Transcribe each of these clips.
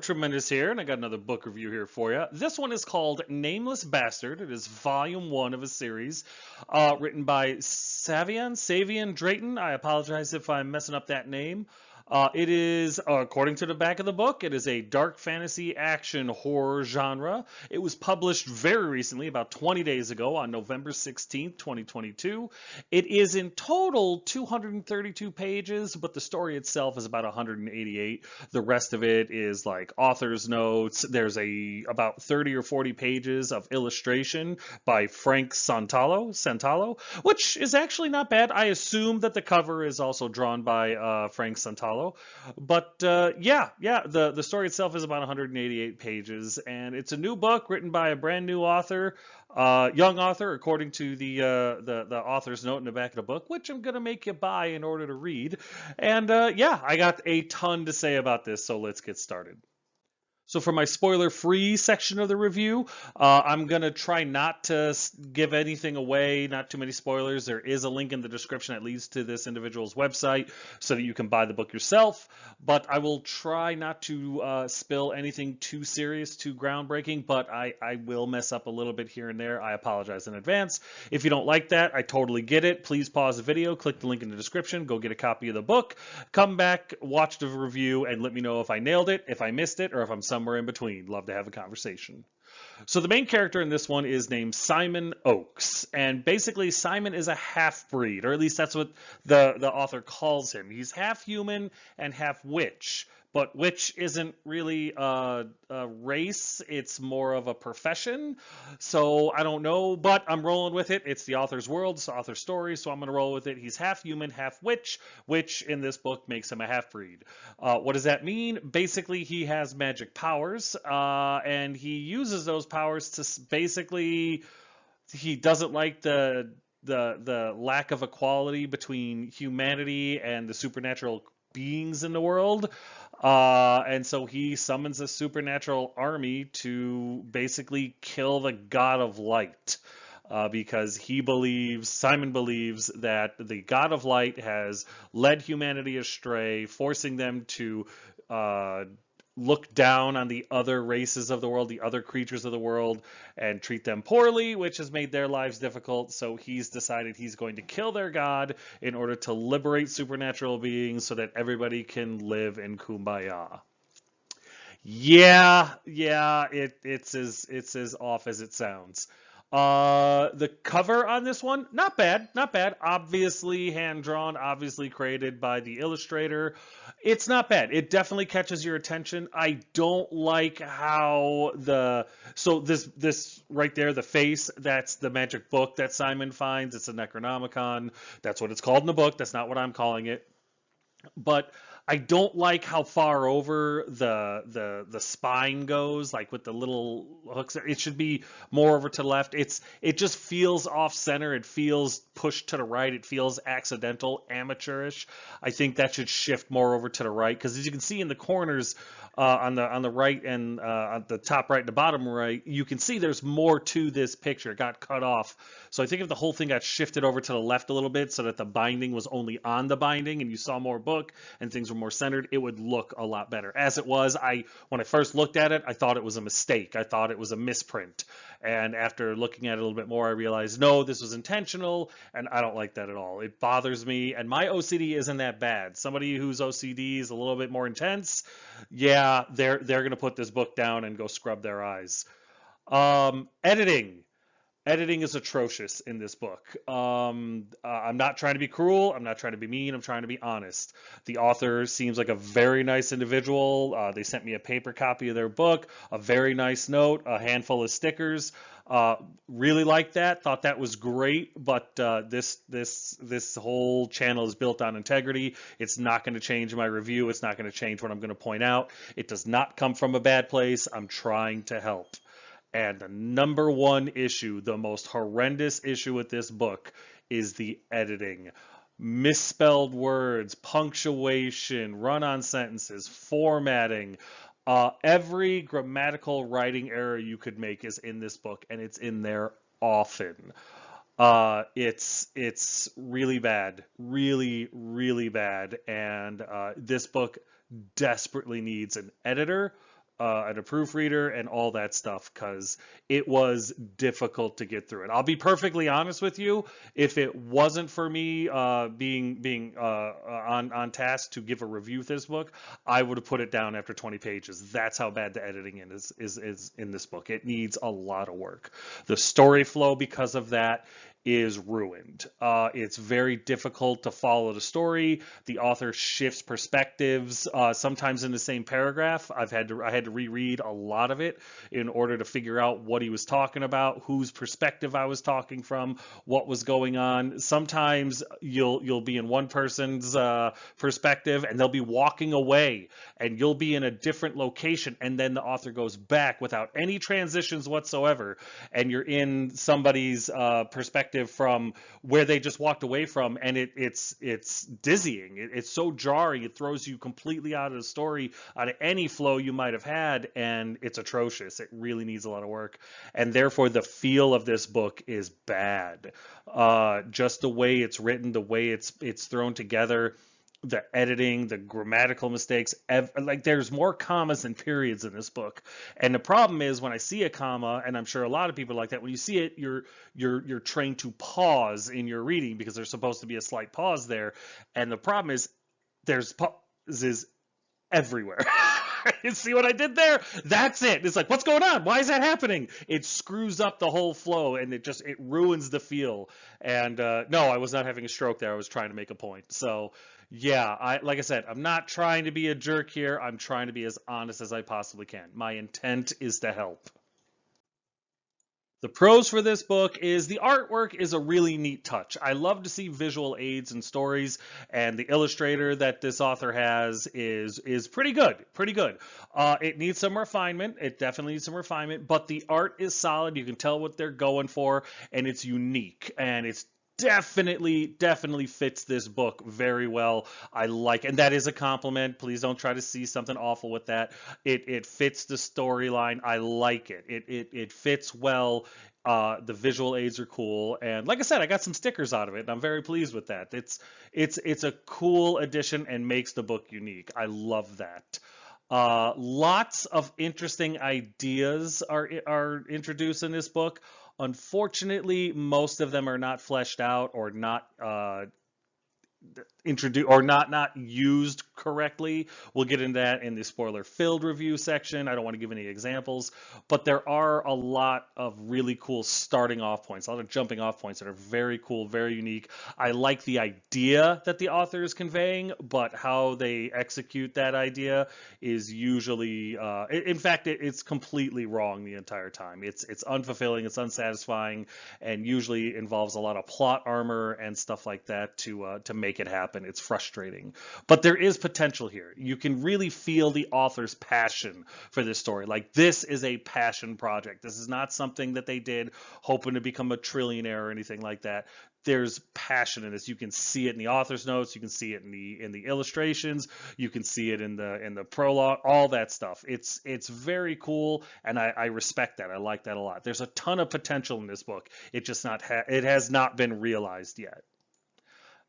Tremendous here, and I got another book review here for you. This one is called Nameless Bastard. It is volume 1 of a series written by Savion, Drayton. I apologize if I'm messing up that name. It is, according to the back of the book, it is a dark fantasy action horror genre. It was published very recently, about 20 days ago on November 16th, 2022. It is in total 232 pages, but the story itself is about 188. The rest of it is like author's notes. There's about 30 or 40 pages of illustration by Frank Santalo, which is actually not bad. I assume that the cover is also drawn by Frank Santalo. But the story itself is about 188 pages, and it's a new book written by a brand new author, young author, according to the author's note in the back of the book, which I'm gonna make you buy in order to read. And I got a ton to say about this, so let's get started. So for my spoiler-free section of the review, I'm going to try not to give anything away, not too many spoilers. There is a link in the description that leads to this individual's website so that you can buy the book yourself, but I will try not to spill anything too serious, too groundbreaking, but I will mess up a little bit here and there. I apologize in advance. If you don't like that, I totally get it. Please pause the video, click the link in the description, go get a copy of the book, come back, watch the review, and let me know if I nailed it, if I missed it, or if I'm somewhere in between. Love to have a conversation. So the main character in this one is named Simon Oakes, and basically Simon is a half-breed, or at least that's what the author calls him. He's half human and half witch, but witch isn't really a race, it's more of a profession. So I don't know, but I'm rolling with it. It's the author's world, it's the author's story, so I'm going to roll with it. He's half human, half witch, which in this book makes him a half-breed. What does that mean? Basically, he has magic powers, and he uses those powers to basically, he doesn't like the lack of equality between humanity and the supernatural beings in the world. And so he summons a supernatural army to basically kill the god of light. Because Simon believes that the god of light has led humanity astray, forcing them to look down on the other races of the world, the other creatures of the world, and treat them poorly, which has made their lives difficult. So he's decided he's going to kill their god in order to liberate supernatural beings so that everybody can live in kumbaya. It's as off as it sounds. The cover on this one, not bad. Obviously hand-drawn, obviously created by the illustrator. It's not bad. It definitely catches your attention. I don't like how this right there, the face, that's the magic book that Simon finds. It's a Necronomicon. That's what it's called in the book. That's not what I'm calling it. But I don't like how far over the spine goes, like with the little hooks there. It should be more over to the left. It just feels off center. It feels pushed to the right. It feels accidental, amateurish. I think that should shift more over to the right, because as you can see in the corners on the right and on the top right and the bottom right, you can see there's more to this picture. It got cut off. So I think if the whole thing got shifted over to the left a little bit so that the binding was only on the binding and you saw more book and things were more centered, it would look a lot better. As it was, when I first looked at it, I thought it was a mistake. I thought it was a misprint. And after looking at it a little bit more, I realized, no, this was intentional, and I don't like that at all. It bothers me, and my OCD isn't that bad. Somebody whose OCD is a little bit more intense, yeah, they're going to put this book down and go scrub their eyes. Editing. Editing is atrocious in this book. I'm not trying to be cruel. I'm not trying to be mean. I'm trying to be honest. The author seems like a very nice individual. They sent me a paper copy of their book, a very nice note, a handful of stickers. Really liked that. Thought that was great. But this whole channel is built on integrity. It's not going to change my review. It's not going to change what I'm going to point out. It does not come from a bad place. I'm trying to help. And the number one issue, the most horrendous issue with this book, is the editing. Misspelled words, punctuation, run-on sentences, formatting. Every grammatical writing error you could make is in this book, and it's in there often. It's really bad, really bad, and this book desperately needs an editor, and a proofreader and all that stuff, because it was difficult to get through it. I'll be perfectly honest with you. If it wasn't for me being on task to give a review of this book, I would have put it down after 20 pages. That's how bad the editing is in this book. It needs a lot of work. The story flow, because of that, is ruined. It's very difficult to follow the story. The author shifts perspectives, sometimes in the same paragraph. I had to reread a lot of it in order to figure out what he was talking about, whose perspective I was talking from, what was going on. Sometimes you'll be in one person's perspective, and they'll be walking away, and you'll be in a different location, and then the author goes back without any transitions whatsoever, and you're in somebody's perspective from where they just walked away from, and it's dizzying. It's so jarring. It throws you completely out of the story, out of any flow you might have had, and it's atrocious. It really needs a lot of work, and therefore the feel of this book is bad. Just the way it's written, the way it's thrown together, the editing, the grammatical mistakes, like there's more commas than periods in this book. And the problem is, when I see a comma, and I'm sure a lot of people are like that, when you see it, you're trained to pause in your reading because there's supposed to be a slight pause there. And the problem is there's pauses everywhere. You see what I did there? That's it. It's like, what's going on? Why is that happening? It screws up the whole flow, and it ruins the feel. And no, I was not having a stroke there. I was trying to make a point. So yeah, like I said, I'm not trying to be a jerk here. I'm trying to be as honest as I possibly can. My intent is to help. The pros for this book is the artwork is a really neat touch. I love to see visual aids and stories, and the illustrator that this author has is pretty good, pretty good. It needs some refinement. It definitely needs some refinement, but the art is solid. You can tell what they're going for, and it's unique, and it's definitely fits this book very well. I like, and that is a compliment. Please don't try to see something awful with that. It fits the storyline. I like it. It fits well. The visual aids are cool, and like I said, I got some stickers out of it, and I'm very pleased with that. It's a cool addition and makes the book unique. I love that. Lots of interesting ideas are introduced in this book. Unfortunately, most of them are not fleshed out or not introduced or not used correctly. We'll get into that in the spoiler filled review section. I don't want to give any examples, but there are a lot of really cool starting off points, a lot of jumping off points that are very cool, very unique. I like the idea that the author is conveying, but how they execute that idea is usually in fact it's completely wrong the entire time. It's unfulfilling, it's unsatisfying, and usually involves a lot of plot armor and stuff like that to make it happen. It's frustrating, but there is potential here. You can really feel the author's passion for this story. Like, this is a passion project. This is not something that they did hoping to become a trillionaire or anything like that. There's passion in this. You can see it in the author's notes. You can see it in the illustrations. You can see it in the prologue. All that stuff. It's very cool, and I respect that. I like that a lot. There's a ton of potential in this book. It has not been realized yet.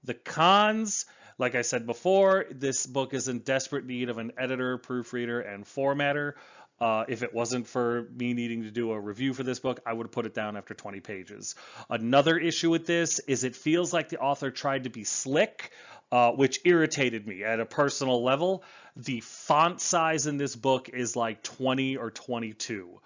The cons, like I said before, this book is in desperate need of an editor, proofreader, and formatter. If it wasn't for me needing to do a review for this book, I would have put it down after 20 pages. Another issue with this is it feels like the author tried to be slick, which irritated me at a personal level. The font size in this book is like 20 or 22.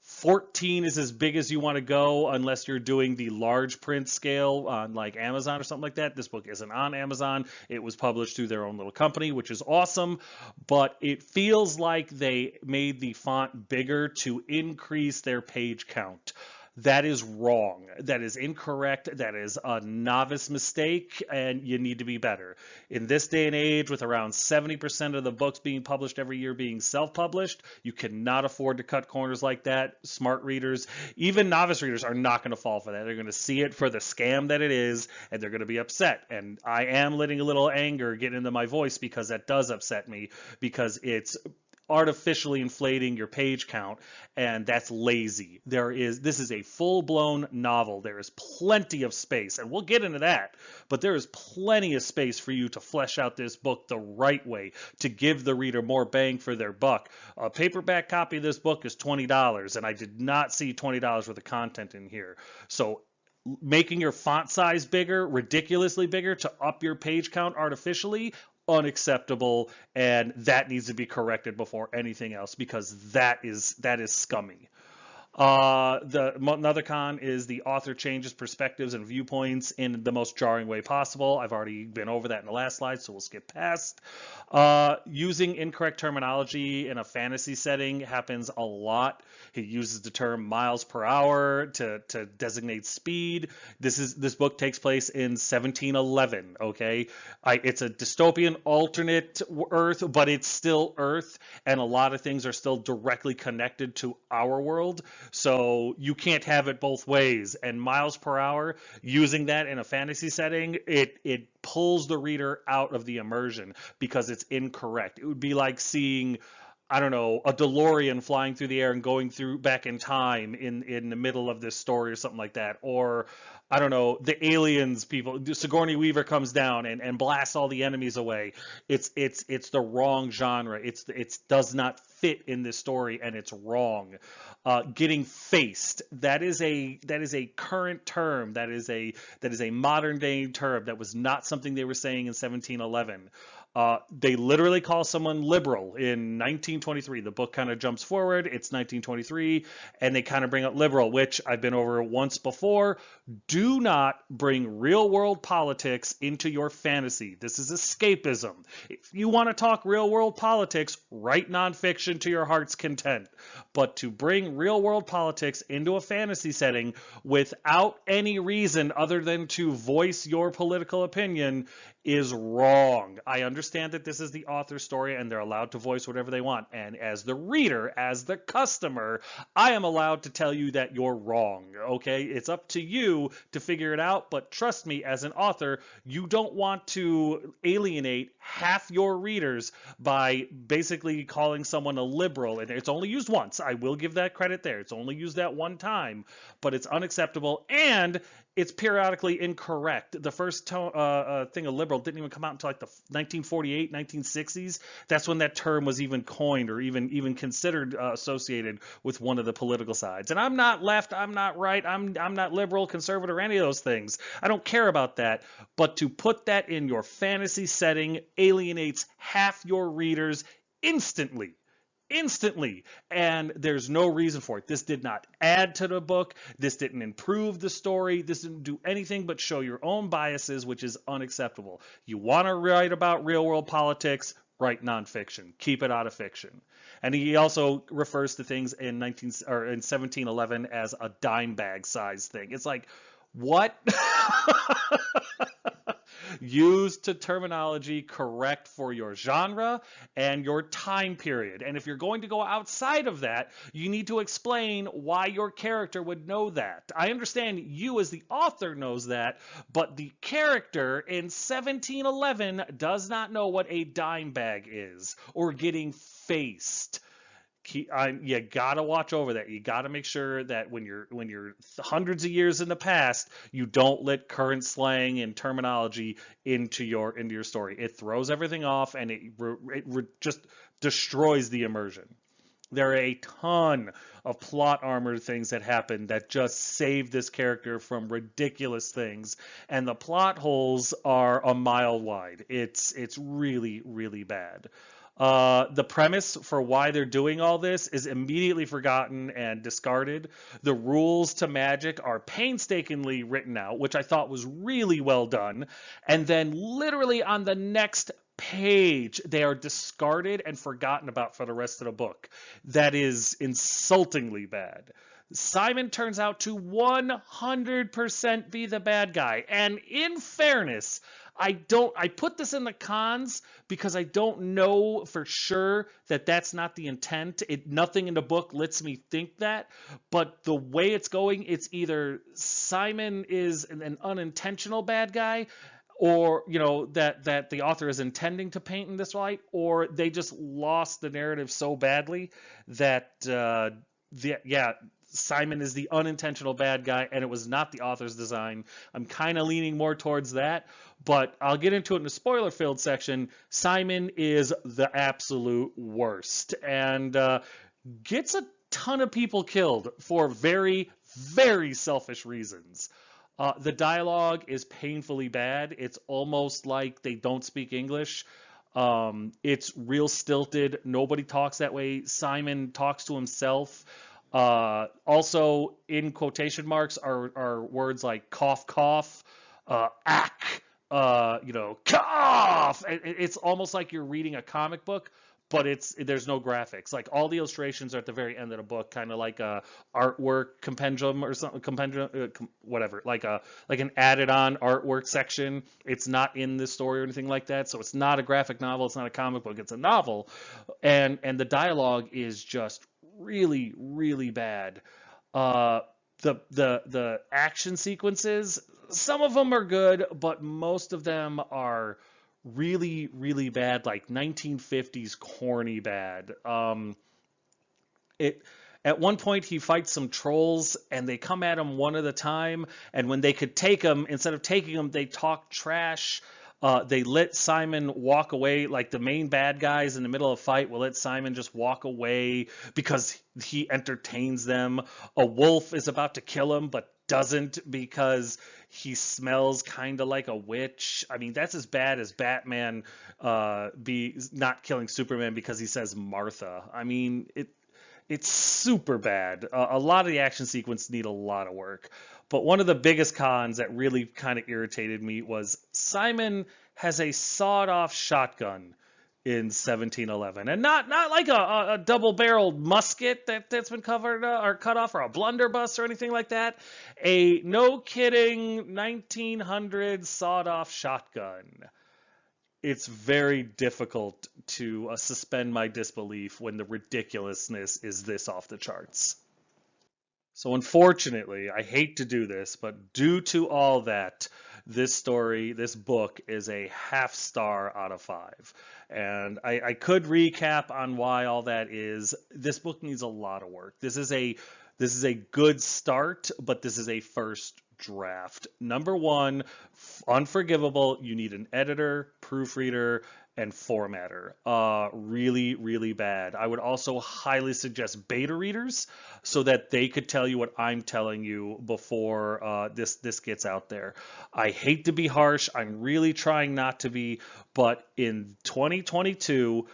14 is as big as you want to go unless you're doing the large print scale on like Amazon or something like that. This book isn't on Amazon. It was published through their own little company, which is awesome, but it feels like they made the font bigger to increase their page count. That is wrong. That is incorrect. That is a novice mistake, and you need to be better. In this day and age, with around 70% of the books being published every year being self-published, you cannot afford to cut corners like that. Smart readers, even novice readers, are not going to fall for that. They're going to see it for the scam that it is, and they're going to be upset. And I am letting a little anger get into my voice because that does upset me, because it's artificially inflating your page count, and that's lazy. This is a full-blown novel. There is plenty of space, and we'll get into that, but there is plenty of space for you to flesh out this book the right way, to give the reader more bang for their buck. A paperback copy of this book is $20, and I did not see $20 worth of content in here. So making your font size bigger, ridiculously bigger, to up your page count artificially, unacceptable, and that needs to be corrected before anything else, because that is scummy. Another con is the author changes perspectives and viewpoints in the most jarring way possible. I've already been over that in the last slide, so we'll skip past. Using incorrect terminology in a fantasy setting happens a lot. He uses the term miles per hour to designate speed. This book takes place in 1711. Okay, it's a dystopian alternate Earth, but it's still Earth, and a lot of things are still directly connected to our world. So you can't have it both ways. And miles per hour, using that in a fantasy setting, it pulls the reader out of the immersion because it's incorrect. It would be like seeing, I don't know, a DeLorean flying through the air and going through back in time in the middle of this story or something like that. Or, I don't know, the aliens people, Sigourney Weaver comes down and blasts all the enemies away. It's the wrong genre. It does not fit in this story, and it's wrong. Getting faced, that is a current term. That is a modern day term. That was not something they were saying in 1711. They literally call someone liberal in 1923. The book kind of jumps forward. It's 1923, and they kind of bring up liberal, which I've been over once before. Do not bring real-world politics into your fantasy. This is escapism. If you want to talk real-world politics, write nonfiction to your heart's content. But to bring real-world politics into a fantasy setting without any reason other than to voice your political opinion is wrong. I understand that this is the author's story and they're allowed to voice whatever they want. And as the reader, as the customer, I am allowed to tell you that you're wrong. Okay? It's up to you to figure it out. But trust me, as an author, you don't want to alienate half your readers by basically calling someone a liberal. And it's only used once. I will give that credit there. It's only used that one time, but it's unacceptable. And it's periodically incorrect. The first thing of liberal didn't even come out until like the 1948, 1960s. That's when that term was even coined or even considered associated with one of the political sides. And I'm not left, I'm not right, I'm not liberal, conservative, or any of those things. I don't care about that. But to put that in your fantasy setting alienates half your readers instantly. And there's no reason for it. This did not add to the book. This didn't improve the story. This didn't do anything but show your own biases, which is unacceptable. You want to write about real world politics, write nonfiction. Keep it out of fiction. And he also refers to things in 1711 as a dime bag size thing. It's like, what? Use the terminology correct for your genre and your time period. And if you're going to go outside of that, you need to explain why your character would know that. I understand you as the author knows that, but the character in 1711 does not know what a dime bag is or getting faced. You gotta watch over that. You gotta make sure that when you're hundreds of years in the past, you don't let current slang and terminology into your story. It throws everything off, and it just destroys the immersion. There are a ton of plot armor things that happen that just save this character from ridiculous things, and the plot holes are a mile wide. It's really, really bad. The premise for why they're doing all this is immediately forgotten and discarded. The rules to magic are painstakingly written out, which I thought was really well done. And then literally on the next page, they are discarded and forgotten about for the rest of the book. That is insultingly bad. Simon turns out to 100% be the bad guy. And in fairness, I put this in the cons because I don't know for sure that that's not the intent. Nothing in the book lets me think that, but the way it's going, it's either Simon is an unintentional bad guy, or that the author is intending to paint in this light, or they just lost the narrative so badly that yeah, Simon is the unintentional bad guy and it was not the author's design. I'm kind of leaning more towards that, but I'll get into it in the spoiler filled section. Simon is the absolute worst and gets a ton of people killed for very, very selfish reasons. The dialogue is painfully bad. It's almost like they don't speak English. It's real stilted. Nobody talks that way. Simon talks to himself. Also, in quotation marks, are words like cough, cough, ack, cough. It's almost like you're reading a comic book, but there's no graphics. Like all the illustrations are at the very end of the book, kind of like a artwork compendium or something, compendium, whatever, like an added on artwork section. It's not in this story or anything like that, so it's not a graphic novel. It's not a comic book. It's a novel, and the dialogue is just really, really bad. Uh, the action sequences, some of them are good, but most of them are really, really bad, like 1950s corny bad. It At one point he fights some trolls and they come at him one at a time, and when they could take him, instead of taking him, they talk trash. They let Simon walk away, like the main bad guys in the middle of a fight will let Simon just walk away because he entertains them. A wolf is about to kill him, but doesn't because he smells kind of like a witch. I mean, that's as bad as Batman be not killing Superman because he says Martha. I mean, it's super bad. A lot of the action sequence need a lot of work. But one of the biggest cons that really kind of irritated me was Simon has a sawed-off shotgun in 1711, and not like a double-barreled musket that's been covered or cut off, or a blunderbuss or anything like that. A no kidding 1900 sawed-off shotgun. It's very difficult to suspend my disbelief when the ridiculousness is this off the charts. So unfortunately, I hate to do this, but due to all that, this book is a half star out of 5. And I could recap on why all that is. This book needs a lot of work. This is a good start, but this is a first draft. Number one, unforgivable. You need an editor, proofreader, and formatter. Really, really bad. I would also highly suggest beta readers so that they could tell you what I'm telling you before this gets out there. I hate to be harsh. I'm really trying not to be, but in 2022,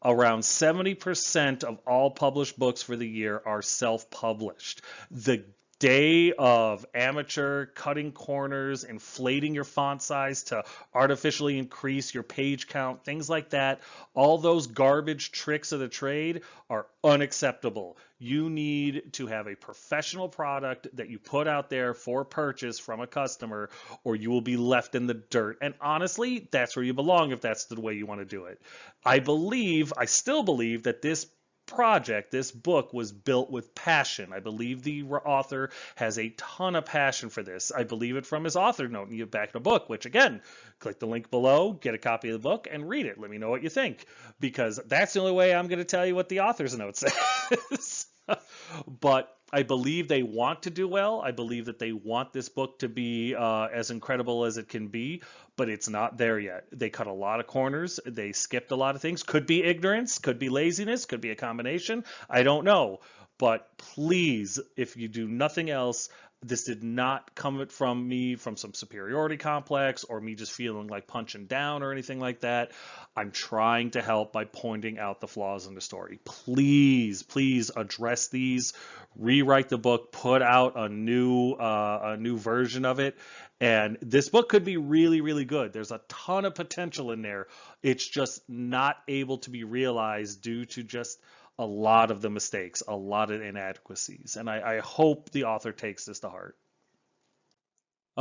around 70% of all published books for the year are self-published. The day of amateur cutting corners, inflating your font size to artificially increase your page count, things like that, all those garbage tricks of the trade are unacceptable. You need to have a professional product that you put out there for purchase from a customer, or you will be left in the dirt. And honestly, that's where you belong if that's the way you want to do it. I still believe that this book was built with passion. I believe the author has a ton of passion for this. I believe it from his author note in the back of the book, which again, click the link below, get a copy of the book, and read it. Let me know what you think, because that's the only way I'm going to tell you what the author's note says. But I believe they want to do well. I believe that they want this book to be as incredible as it can be, but it's not there yet. They cut a lot of corners. They skipped a lot of things. Could be ignorance, could be laziness, could be a combination. I don't know. But please, if you do nothing else, this did not come from me from some superiority complex or me just feeling like punching down or anything like that. I'm trying to help by pointing out the flaws in the story. Please, please address these, rewrite the book, put out a new version of it. And this book could be really, really good. There's a ton of potential in there. It's just not able to be realized due to just a lot of the mistakes, a lot of inadequacies. And I hope the author takes this to heart.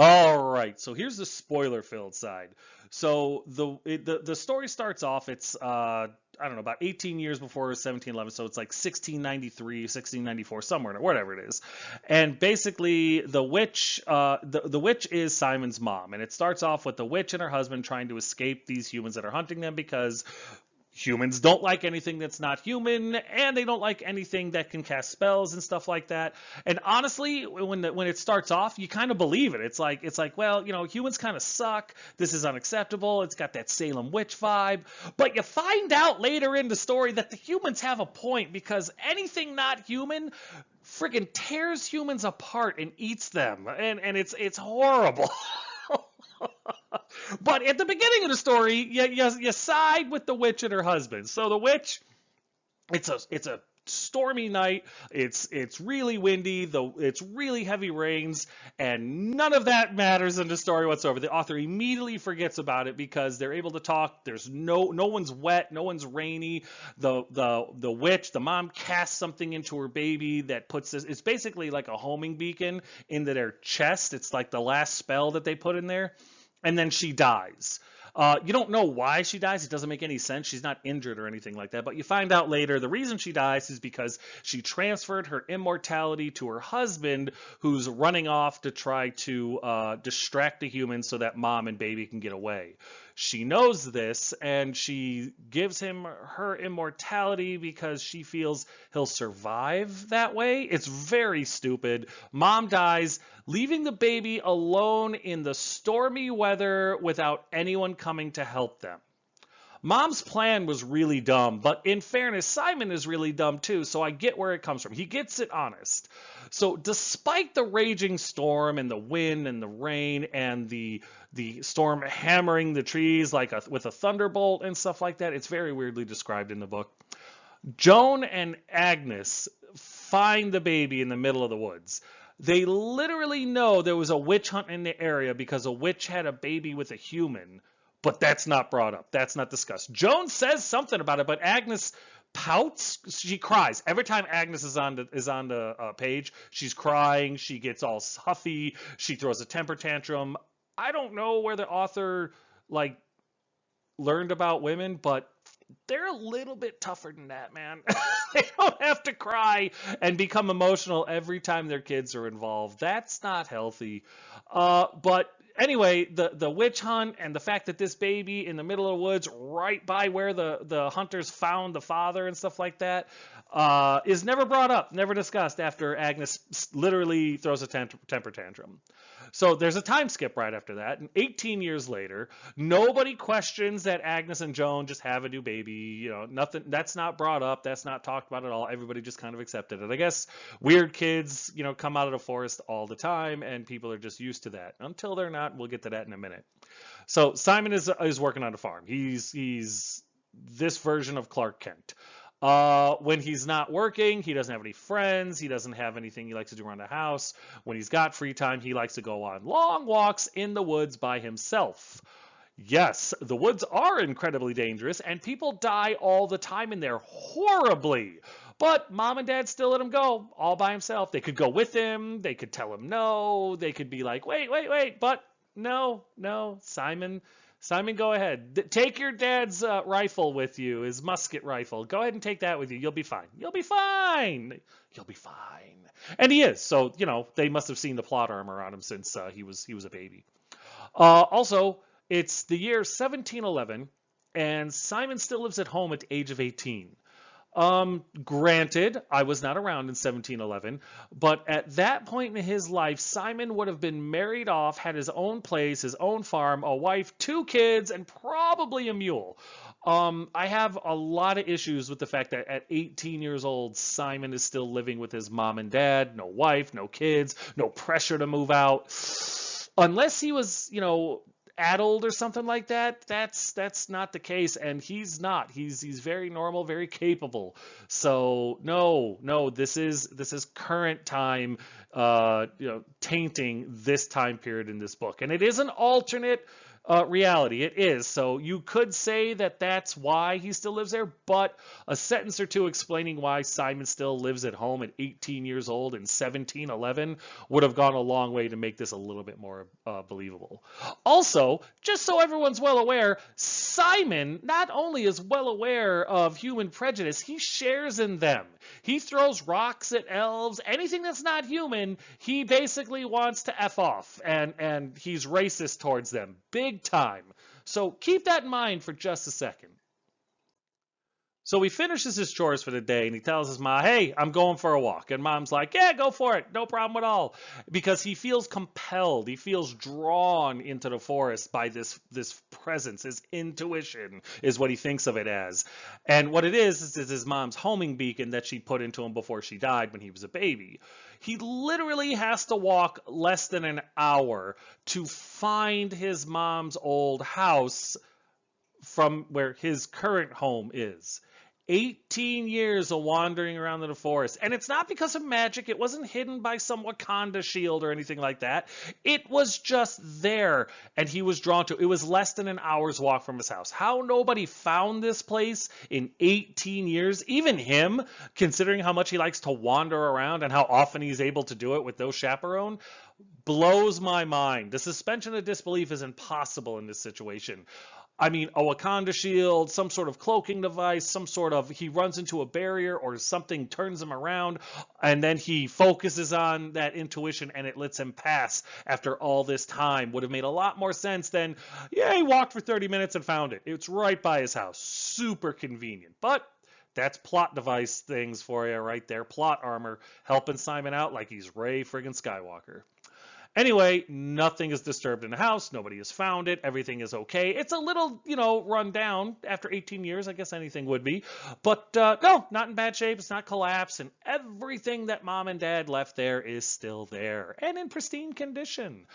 All right, so here's the spoiler-filled side. So the story starts off. It's I don't know, about 18 years before 1711, so it's like 1693, 1694, somewhere, whatever it is. And basically, the witch is Simon's mom, and it starts off with the witch and her husband trying to escape these humans that are hunting them because humans don't like anything that's not human, and they don't like anything that can cast spells and stuff like that. And honestly, when it starts off, you kind of believe it. It's like, well, humans kind of suck. This is unacceptable. It's got that Salem witch vibe. But you find out later in the story that the humans have a point, because anything not human friggin' tears humans apart and eats them, and it's horrible. But at the beginning of the story, you side with the witch and her husband. So the witch, it's a stormy night. It's really windy. It's really heavy rains, and none of that matters in the story whatsoever. The author immediately forgets about it because they're able to talk. There's no one's wet, no one's rainy. The witch, the mom, casts something into her baby that puts this. It's basically like a homing beacon into their chest. It's like the last spell that they put in there. And then she dies. You don't know why she dies. It doesn't make any sense. She's not injured or anything like that. But you find out later the reason she dies is because she transferred her immortality to her husband, who's running off to try to distract the humans so that mom and baby can get away. She knows this, and she gives him her immortality because she feels he'll survive that way. It's very stupid. Mom dies, leaving the baby alone in the stormy weather without anyone coming to help them. Mom's plan was really dumb, but in fairness, Simon is really dumb too, so I get where it comes from. He gets it honest. So despite the raging storm and the wind and the rain and the storm hammering the trees like with a thunderbolt and stuff like that, it's very weirdly described in the book. Joan and Agnes find the baby in the middle of the woods. They literally know there was a witch hunt in the area because a witch had a baby with a human. But that's not brought up. That's not discussed. Joan says something about it, but Agnes pouts. She cries every time Agnes is on the page. She's crying. She gets all huffy. She throws a temper tantrum. I don't know where the author learned about women, but they're a little bit tougher than that, man. They don't have to cry and become emotional every time their kids are involved. That's not healthy. But anyway, the witch hunt and the fact that this baby in the middle of the woods, right by where the hunters found the father and stuff like that, is never brought up, never discussed after Agnes literally throws a temper tantrum. So there's a time skip right after that. And 18 years later, nobody questions that Agnes and Joan just have a new baby. Nothing. That's not brought up. That's not talked about at all. Everybody just kind of accepted it. I guess weird kids, come out of the forest all the time, and people are just used to that. Until they're not. We'll get to that in a minute. So Simon is working on a farm. He's this version of Clark Kent. When he's not working, he doesn't have any friends. He doesn't have anything he likes to do around the house. When he's got free time, he likes to go on long walks in the woods by himself. Yes, the woods are incredibly dangerous, and people die all the time in there horribly. But mom and dad still let him go all by himself. They could go with him. They could tell him no. They could be like, wait. But no, Simon, go ahead. Take your dad's rifle with you, his musket rifle. Go ahead and take that with you. You'll be fine. You'll be fine. And he is. So, they must have seen the plot armor on him since he was a baby. Also, it's the year 1711, and Simon still lives at home at the age of 18. Granted, I was not around in 1711, but at that point in his life, Simon would have been married off, had his own place, his own farm, a wife, 2 kids, and probably a mule. I have a lot of issues with the fact that at 18 years old, Simon is still living with his mom and dad, no wife, no kids, no pressure to move out. Unless he was, addled or something like that, that's not the case, and he's not. He's very normal, very capable. So no, this is current time, tainting this time period in this book, and it is an alternate reality. It is. So you could say that that's why he still lives there, but a sentence or two explaining why Simon still lives at home at 18 years old in 1711 would have gone a long way to make this a little bit more believable. Also, just so everyone's well aware, Simon not only is well aware of human prejudice, he shares in them. He throws rocks at elves, anything that's not human, he basically wants to F off, and he's racist towards them. Big time. So keep that in mind for just a second. So he finishes his chores for the day and he tells his mom, hey, I'm going for a walk. And mom's like, yeah, go for it. No problem at all. Because he feels compelled. He feels drawn into the forest by this presence. His intuition is what he thinks of it as. And what it is his mom's homing beacon that she put into him before she died when he was a baby. He literally has to walk less than an hour to find his mom's old house from where his current home is. 18 years of wandering around in the forest. And it's not because of magic. It wasn't hidden by some Wakanda shield or anything like that. It was just there, and he was drawn to it. It was less than an hour's walk from his house. How nobody found this place in 18 years, even him, considering how much he likes to wander around and how often he's able to do it with no chaperone, blows my mind. The suspension of disbelief is impossible in this situation. I mean, a Wakanda shield, some sort of cloaking device, some sort of, he runs into a barrier or something turns him around, and then he focuses on that intuition and it lets him pass after all this time. Would have made a lot more sense than, yeah, he walked for 30 minutes and found it. It's right by his house. Super convenient. But that's plot device things for you right there. Plot armor helping Simon out like he's Rey friggin' Skywalker. Anyway, nothing is disturbed in the house. Nobody has found it. Everything is okay. It's a little, run down after 18 years. I guess anything would be. But no, not in bad shape. It's not collapsed. And everything that mom and dad left there is still there and in pristine condition.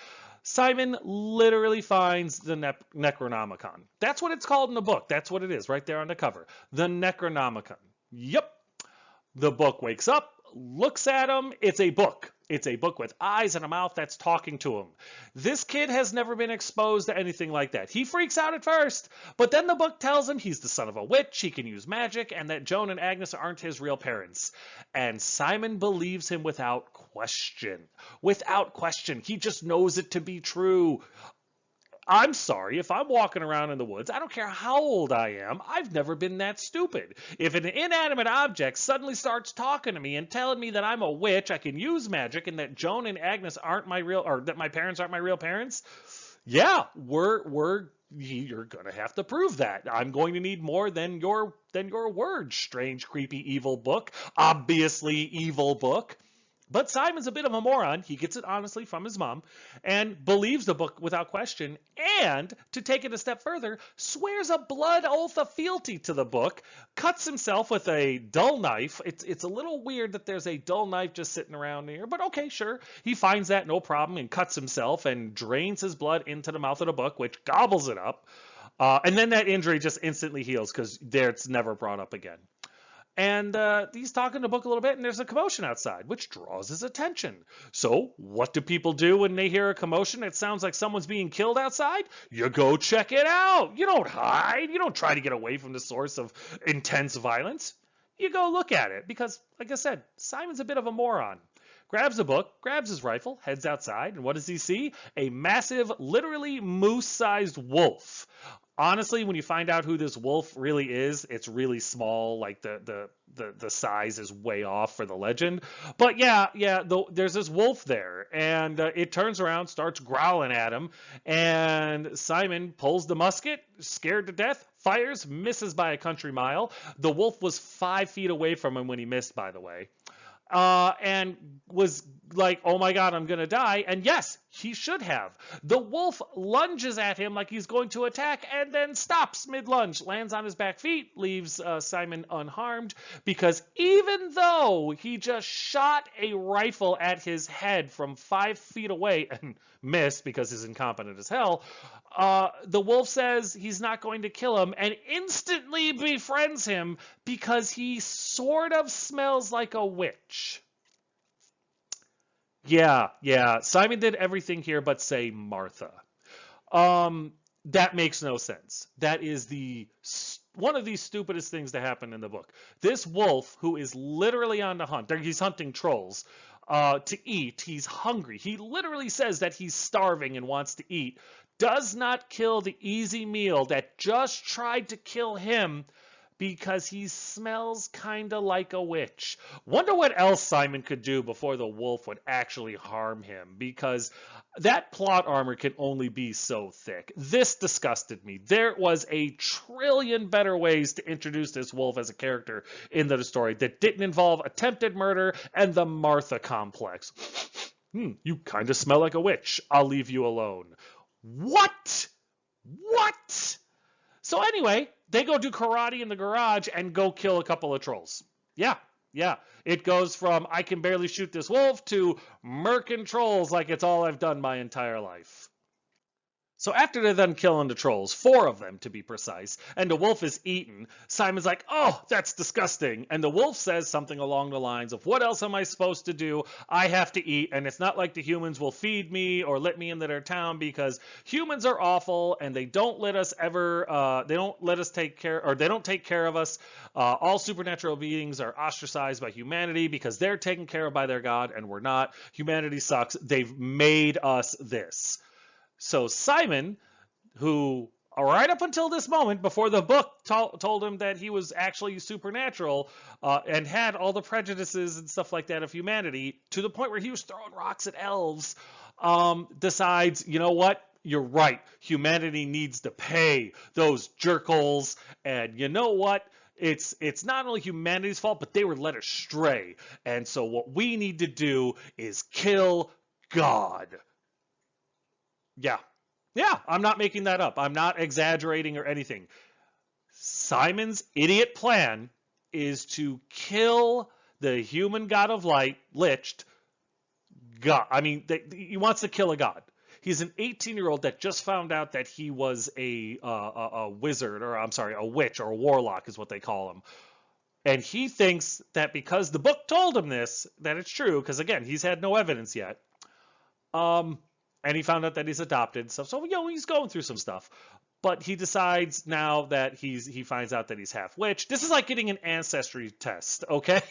Simon literally finds the Necronomicon. That's what it's called in the book. That's what it is right there on the cover. The Necronomicon. Yep. The book wakes up, looks at him. It's a book. It's a book with eyes and a mouth that's talking to him. This kid has never been exposed to anything like that. He freaks out at first, but then the book tells him he's the son of a witch, he can use magic, and that Joan and Agnes aren't his real parents. And Simon believes him without question. Without question. He just knows it to be true. I'm sorry, if I'm walking around in the woods, I don't care how old I am, I've never been that stupid. If an inanimate object suddenly starts talking to me and telling me that I'm a witch, I can use magic, and that Joan and Agnes aren't my real, or that my parents aren't my real parents, yeah, you're gonna have to prove that. I'm going to need more than your words, strange, creepy, evil book. Obviously evil book. But Simon's a bit of a moron. He gets it honestly from his mom and believes the book without question. And to take it a step further, swears a blood oath of fealty to the book, cuts himself with a dull knife. It's a little weird that there's a dull knife just sitting around here, but okay, sure. He finds that no problem and cuts himself and drains his blood into the mouth of the book, which gobbles it up. And then that injury just instantly heals because it's never brought up again. And he's talking the book a little bit, and there's a commotion outside, which draws his attention. So what do people do when they hear a commotion? It sounds like someone's being killed outside. You go check it out. You don't hide. You don't try to get away from the source of intense violence. You go look at it because, like I said, Simon's a bit of a moron. Grabs the book, grabs his rifle, heads outside, and what does he see? A massive, literally moose-sized wolf. Honestly, when you find out who this wolf really is, it's really small. Like the size is way off for the legend. But there's this wolf there, and it turns around, starts growling at him, and Simon pulls the musket, scared to death, fires, misses by a country mile. The wolf was 5 feet away from him when he missed, by the way. And was like, oh my God, I'm going to die. And yes, he should have. The wolf lunges at him like he's going to attack and then stops mid-lunge, lands on his back feet, leaves Simon unharmed, because even though he just shot a rifle at his head from 5 feet away and missed because he's incompetent as hell, the wolf says he's not going to kill him and instantly befriends him because he sort of smells like a witch. Yeah. Simon did everything here but say Martha. That makes no sense. That is one of the stupidest things to happen in the book. This wolf, who is literally on the hunt, he's hunting trolls to eat. He's hungry. He literally says that he's starving and wants to eat. Does not kill the easy meal that just tried to kill him because he smells kind of like a witch. Wonder what else Simon could do before the wolf would actually harm him, because that plot armor can only be so thick. This disgusted me. There was a trillion better ways to introduce this wolf as a character into the story that didn't involve attempted murder and the Martha complex. You kind of smell like a witch. I'll leave you alone. What? What? So anyway, they go do karate in the garage and go kill a couple of trolls. Yeah. It goes from I can barely shoot this wolf to murking trolls like it's all I've done my entire life. So after they're done killing the trolls, 4 of them to be precise, and the wolf is eaten, Simon's like, oh, that's disgusting. And the wolf says something along the lines of, what else am I supposed to do? I have to eat, and it's not like the humans will feed me or let me into their town, because humans are awful and they don't let us ever, they don't let us take care, or they don't take care of us. All supernatural beings are ostracized by humanity because they're taken care of by their God and we're not. Humanity sucks. They've made us this. So Simon, who right up until this moment, before the book told him that he was actually supernatural and had all the prejudices and stuff like that of humanity, to the point where he was throwing rocks at elves, decides, you know what? You're right. Humanity needs to pay those jerkholes. And you know what? It's not only humanity's fault, but they were led astray. And so what we need to do is kill God. Yeah, I'm not making that up. I'm not exaggerating or anything. Simon's idiot plan is to kill the human god of light, Liched, God. I mean, he wants to kill a god. He's an 18-year-old that just found out that he was a wizard, or I'm sorry, a witch or a warlock is what they call him. And he thinks that because the book told him this, that it's true, because again, he's had no evidence yet. And he found out that he's adopted and stuff. So, he's going through some stuff. But he decides now that he finds out that he's half witch. This is like getting an ancestry test, okay?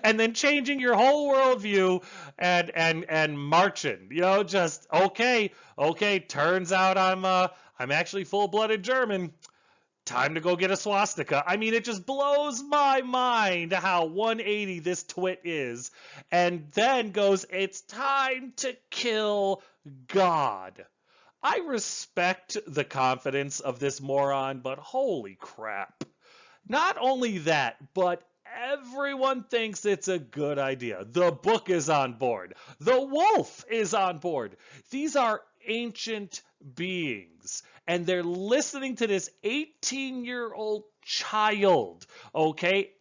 And then changing your whole worldview and marching. Just okay, turns out I'm actually full-blooded German. Time to go get a swastika. I mean, it just blows my mind how 180 this twit is. And then goes, it's time to kill God. I respect the confidence of this moron, but holy crap. Not only that, but everyone thinks it's a good idea. The book is on board. The wolf is on board. These are ancient beings, and they're listening to this 18-year-old child, okay?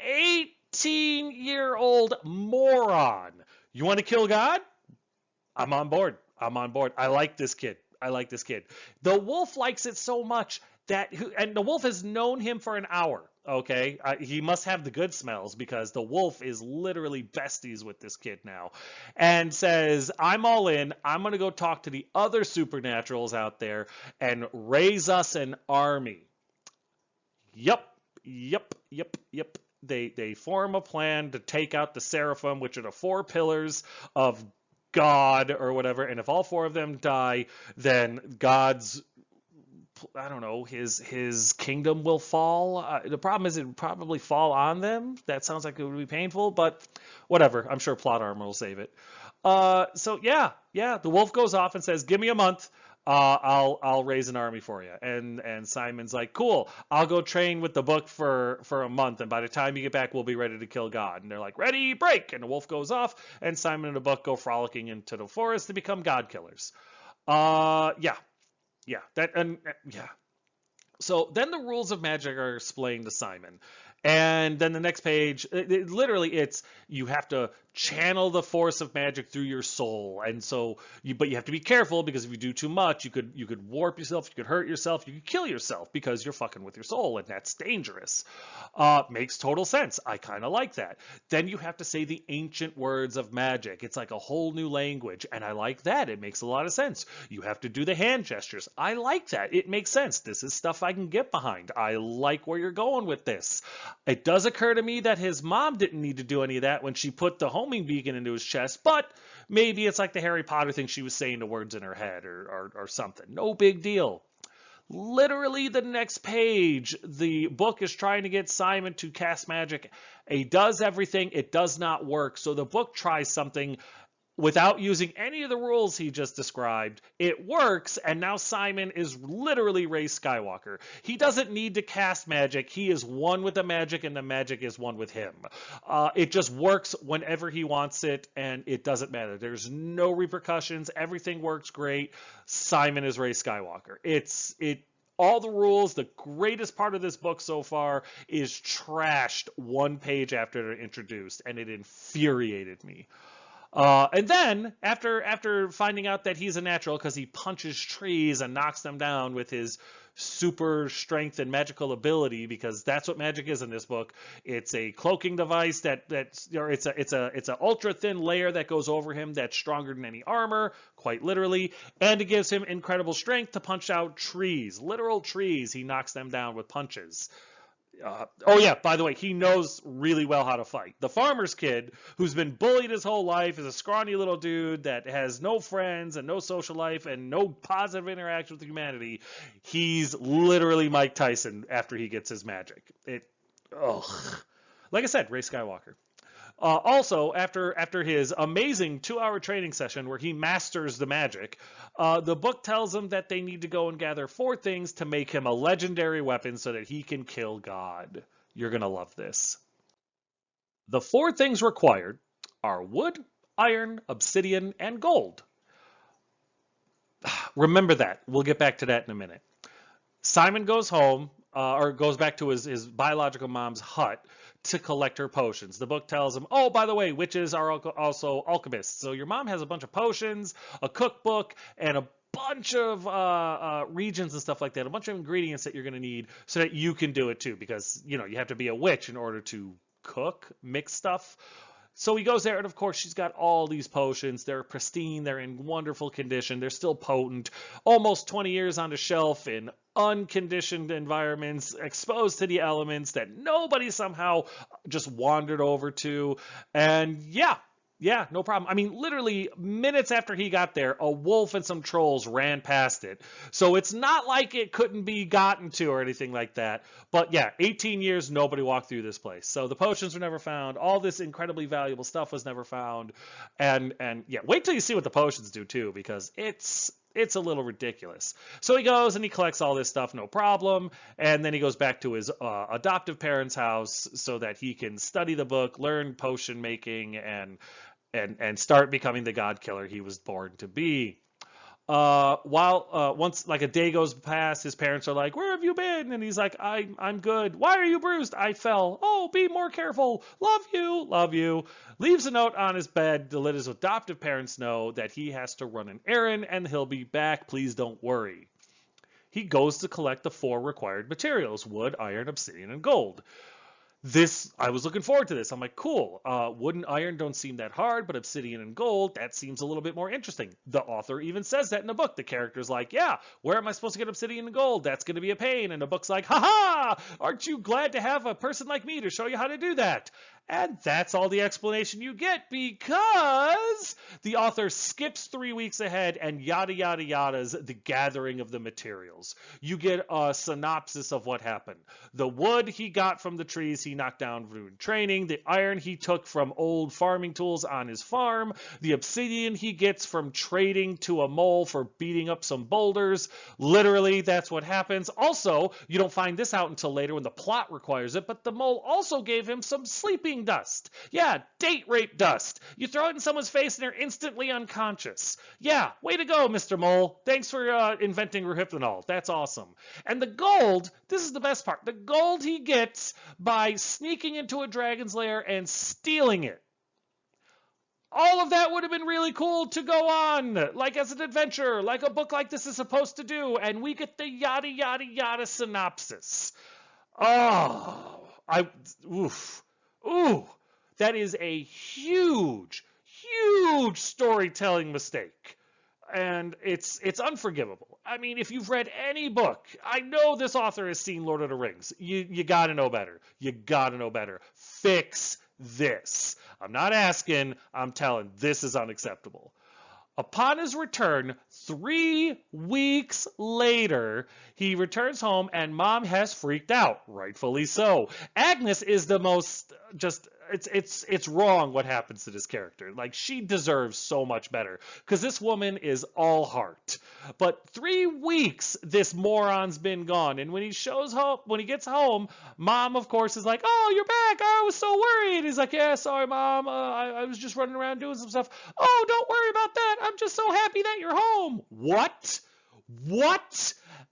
18-year-old moron. You want to kill God? I'm on board. I like this kid. The wolf likes it so much and the wolf has known him for an hour, okay? He must have the good smells, because the wolf is literally besties with this kid now, and says, I'm all in. I'm going to go talk to the other supernaturals out there and raise us an army. Yep. They form a plan to take out the seraphim, which are the 4 pillars of God or whatever, and if all 4 of them die, then God's, I don't know, his kingdom will fall. The problem is it would probably fall on them. That sounds like it would be painful, but whatever. I'm sure plot armor will save it. So yeah, the wolf goes off and says, give me a month. I'll raise an army for you. And Simon's like, cool, I'll go train with the book for a month, and by the time you get back, we'll be ready to kill God. And they're like, ready, break. And the wolf goes off, and Simon and the book go frolicking into the forest to become God killers. So then the rules of magic are explained to Simon. And then the next page, literally it's, you have to channel the force of magic through your soul. And so but you have to be careful, because if you do too much, you could warp yourself, you could hurt yourself, you could kill yourself, because you're fucking with your soul, and that's dangerous. Makes total sense. I kind of like that. Then you have to say the ancient words of magic. It's like a whole new language, and I like that. It makes a lot of sense. You have to do the hand gestures. I like that. It makes sense. This is stuff I can get behind. I like where you're going with this. It does occur to me that his mom didn't need to do any of that when she put the homing beacon into his chest, but maybe it's like the Harry Potter thing, she was saying the words in her head or something. No big deal. Literally the next page, the book is trying to get Simon to cast magic. He does everything. It does not work. So the book tries something without using any of the rules he just described. It works, and now Simon is literally Rey Skywalker. He doesn't need to cast magic. He is one with the magic, and the magic is one with him. It just works whenever he wants it, and it doesn't matter. There's no repercussions. Everything works great. Simon is Rey Skywalker. All the rules, the greatest part of this book so far, is trashed one page after they're introduced, and it infuriated me. And then, after finding out that he's a natural because he punches trees and knocks them down with his super strength and magical ability, because that's what magic is in this book. It's a cloaking device it's an ultra thin layer that goes over him that's stronger than any armor, quite literally, and it gives him incredible strength to punch out trees, literal trees. He knocks them down with punches. Oh yeah, by the way, he knows really well how to fight. The farmer's kid, who's been bullied his whole life, is a scrawny little dude that has no friends and no social life and no positive interaction with humanity. He's literally Mike Tyson after he gets his magic. Like I said, Rey Skywalker. Also, after his amazing 2-hour training session where he masters the magic, the book tells him that they need to go and gather 4 things to make him a legendary weapon so that he can kill God. You're going to love this. The 4 things required are wood, iron, obsidian, and gold. Remember that. We'll get back to that in a minute. Simon goes home, or goes back to his biological mom's hut to collect her potions. The book tells him, oh, by the way, witches are also alchemists. So your mom has a bunch of potions, a cookbook, and a bunch of regions and stuff like that, a bunch of ingredients that you're going to need so that you can do it too, because, you have to be a witch in order to mix stuff. So he goes there, and of course she's got all these potions. They're pristine, they're in wonderful condition, they're still potent, almost 20 years on the shelf in unconditioned environments, exposed to the elements that nobody somehow just wandered over to. And yeah, no problem. I mean, literally minutes after he got there, a wolf and some trolls ran past it. So it's not like it couldn't be gotten to or anything like that. But yeah, 18 years, nobody walked through this place. So the potions were never found. All this incredibly valuable stuff was never found. And yeah, wait till you see what the potions do too, because it's a little ridiculous. So he goes and he collects all this stuff, no problem. And then he goes back to his adoptive parents' house so that he can study the book, learn potion making, and start becoming the god killer he was born to be. Once like a day goes past, his parents are like, where have you been? And he's like, I'm good. Why are you bruised? I fell. Oh, be more careful. Love you. Leaves a note on his bed to let his adoptive parents know that he has to run an errand and he'll be back. Please don't worry. He goes to collect the 4 required materials: wood, iron, obsidian, and gold. I was looking forward to this. I'm like, cool. Wood and iron don't seem that hard, but obsidian and gold, that seems a little bit more interesting. The author even says that in the book. The character's like, yeah, where am I supposed to get obsidian and gold? That's going to be a pain. And the book's like, haha, aren't you glad to have a person like me to show you how to do that? And that's all the explanation you get, because the author skips 3 weeks ahead and yada yada yada's the gathering of the materials. You get a synopsis of what happened. The wood he got from the trees he knocked down through training. The iron he took from old farming tools on his farm. The obsidian he gets from trading to a mole for beating up some boulders. Literally, that's what happens. Also, you don't find this out until later when the plot requires it, but the mole also gave him some sleeping dust. Yeah, date rape dust. You throw it in someone's face and they're instantly unconscious. Yeah, way to go, Mr. Mole. Thanks for inventing rohypnol. That's awesome. And the gold, this is the best part. The gold he gets by sneaking into a dragon's lair and stealing it. All of that would have been really cool to go on, like as an adventure, like a book like this is supposed to do, and we get the yada yada yada synopsis. Oh, ooh, that is a huge, huge storytelling mistake. And it's unforgivable. I mean, if you've read any book, I know this author has seen Lord of the Rings. You got to know better. You got to know better. Fix this. I'm not asking, I'm telling. This is unacceptable. Upon his return, 3 weeks later, he returns home and Mom has freaked out, rightfully so. Agnes is the most it's wrong what happens to this character. Like, she deserves so much better because this woman is all heart. But 3 weeks this moron's been gone, and when he gets home, Mom of course is like, "Oh, you're back. I was so worried." He's like, "Yeah, sorry, Mom. I was just running around doing some stuff." "Oh, don't worry about that. I'm just so happy that you're home." What?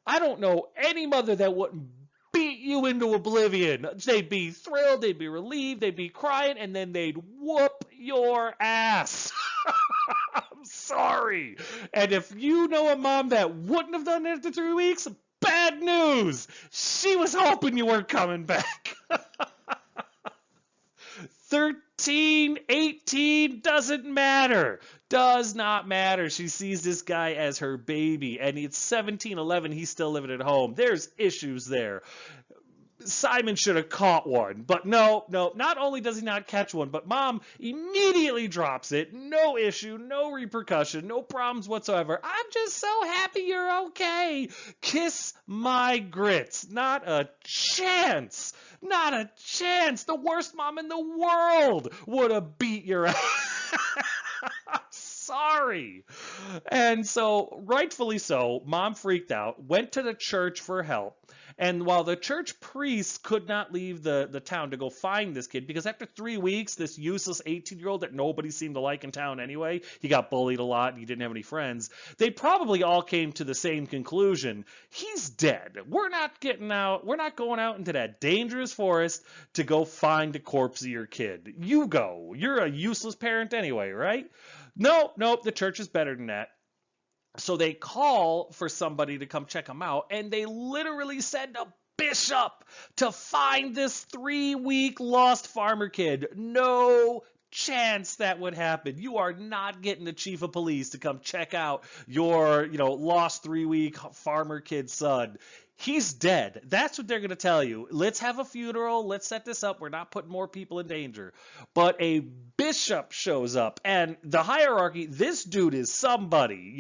I don't know any mother that wouldn't beat you into oblivion. They'd be thrilled, they'd be relieved, they'd be crying, and then they'd whoop your ass. I'm sorry. And if you know a mom that wouldn't have done it after 3 weeks, bad news. She was hoping you weren't coming back. 13, 18, doesn't matter. Does not matter. She sees this guy as her baby, and it's 17, 11, he's still living at home. There's issues there. Simon should have caught one, but no, not only does he not catch one, but Mom immediately drops it. No issue, no repercussion, no problems whatsoever. "I'm just so happy you're okay. Kiss my grits." Not a chance. Not a chance. The worst mom in the world would have beat your ass. I'm sorry. And so, rightfully so, Mom freaked out, went to the church for help. And while the church priests could not leave the town to go find this kid, because after 3 weeks, this useless 18-year-old that nobody seemed to like in town anyway, he got bullied a lot and he didn't have any friends, they probably all came to the same conclusion. He's dead. We're not getting out. We're not going out into that dangerous forest to go find the corpse of your kid. You go. You're a useless parent anyway, right? Nope, the church is better than that. So they call for somebody to come check them out, and they literally send a bishop to find this 3-week lost farmer kid. No chance that would happen. You are not getting the chief of police to come check out your, lost 3-week farmer kid's son. He's dead. That's what they're going to tell you. Let's have a funeral. Let's set this up. We're not putting more people in danger. But a bishop shows up, and the hierarchy, this dude is somebody,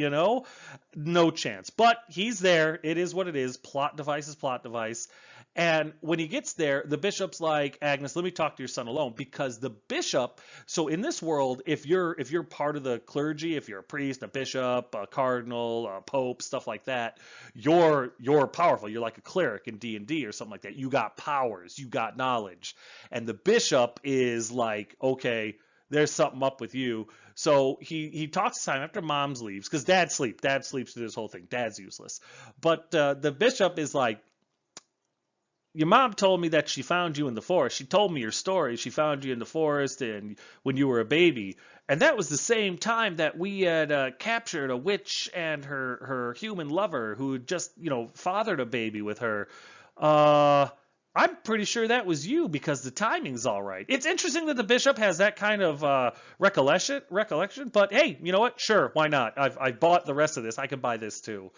no chance. But he's there. It is what it is. Plot device is plot device. And when he gets there, the bishop's like, "Agnes, let me talk to your son alone," because the bishop, so in this world, if you're part of the clergy, if you're a priest, a bishop, a cardinal, a pope, stuff like that, you're powerful. You're like a cleric in D&D or something like that. You got powers, you got knowledge. And the bishop is like, "Okay, there's something up with you." So he talks to Simon after Mom leaves, because Dad sleeps through this whole thing. Dad's useless. But the bishop is like, "Your mom told me that she found you in the forest. She told me your story. She found you in the forest and when you were a baby. And that was the same time that we had captured a witch and her human lover who had just, fathered a baby with her. I'm pretty sure that was you because the timing's all right." It's interesting that the bishop has that kind of recollection, but hey, you know what? Sure, why not? I've bought the rest of this. I can buy this too.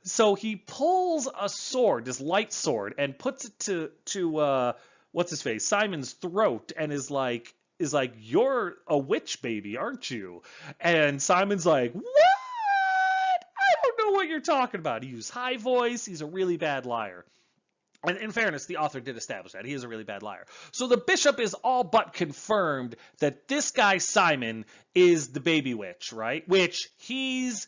So he pulls a sword, this light sword, and puts it to what's his face, Simon's throat, and is like, "You're a witch baby, aren't you?" And Simon's like, "What? I don't know what you're talking about." He used high voice. He's a really bad liar. And in fairness, the author did establish that. He is a really bad liar. So the bishop is all but confirmed that this guy, Simon, is the baby witch, right? Which he's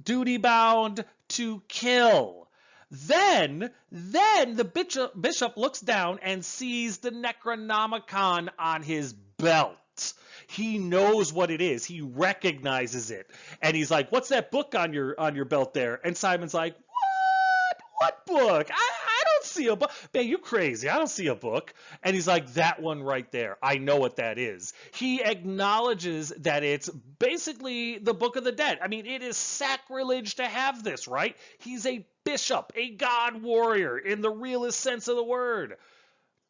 duty-bound to kill. Then the bishop looks down and sees the Necronomicon on his belt. He knows what it is. He recognizes it. And he's like, "What's that book on your belt there?" And Simon's like, What book? I don't see a book. Man, you crazy. I don't see a book. And he's like, that one right there. I know what that is. He acknowledges that it's basically the Book of the Dead. I mean, it is sacrilege to have this, right? He's a bishop, a god warrior in the realest sense of the word.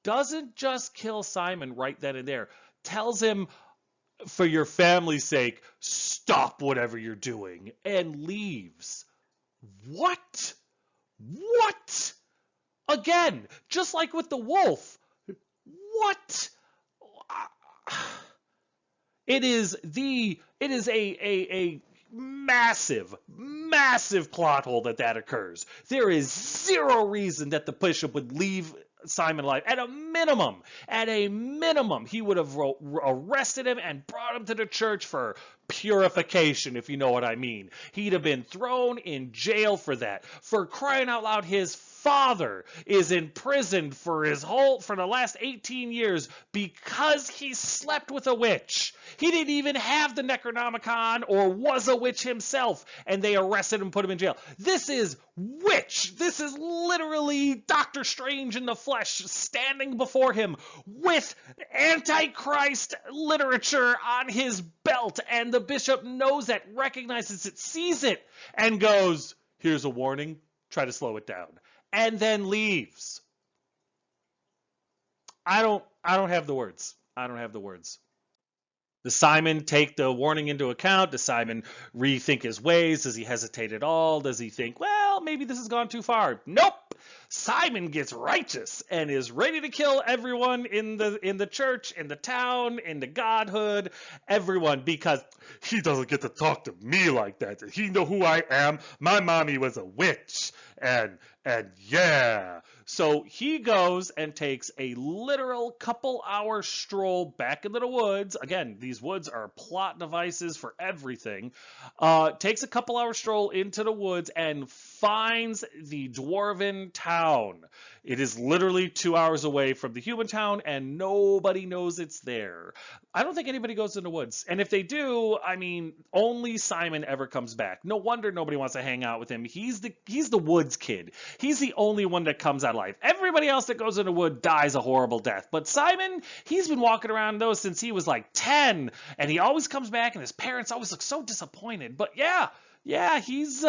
Doesn't just kill Simon right then and there. Tells him, for your family's sake, stop whatever you're doing, and leaves. What? What? Again, just like with the wolf. What? It is a massive, massive plot hole that occurs. There is zero reason that the bishop would leave Simon alive. At a minimum, he would have arrested him and brought him to the church for purification, if you know what I mean. He'd have been thrown in jail for that. For crying out loud, his father is imprisoned for the last 18 years because he slept with a witch. He didn't even have the Necronomicon or was a witch himself, and they arrested him and put him in jail. This is witch. This is literally Doctor Strange in the flesh standing before him with Antichrist literature on his belt, and the bishop knows that, recognizes it, sees it, and goes, here's a warning, try to slow it down. And then leaves. I don't have the words. I don't have the words. Does Simon take the warning into account? Does Simon rethink his ways? Does he hesitate at all? Does he think, well, maybe this has gone too far? Nope. Simon gets righteous and is ready to kill everyone in the church, in the town, in the godhood, everyone, because he doesn't get to talk to me like that. He know who I am. My mommy was a witch. And yeah. So he goes and takes a literal couple-hour stroll back into the woods. Again, these woods are plot devices for everything. Takes a couple-hour stroll into the woods and finds the dwarven town. It is literally 2 hours away from the human town, and nobody knows it's there. I don't think anybody goes in the woods. And if they do, I mean, only Simon ever comes back. No wonder nobody wants to hang out with him. He's the woods kid. He's the only one that comes out alive. Everybody else that goes in the wood dies a horrible death. But Simon, he's been walking around those since he was like 10, and he always comes back, and his parents always look so disappointed. But yeah, he's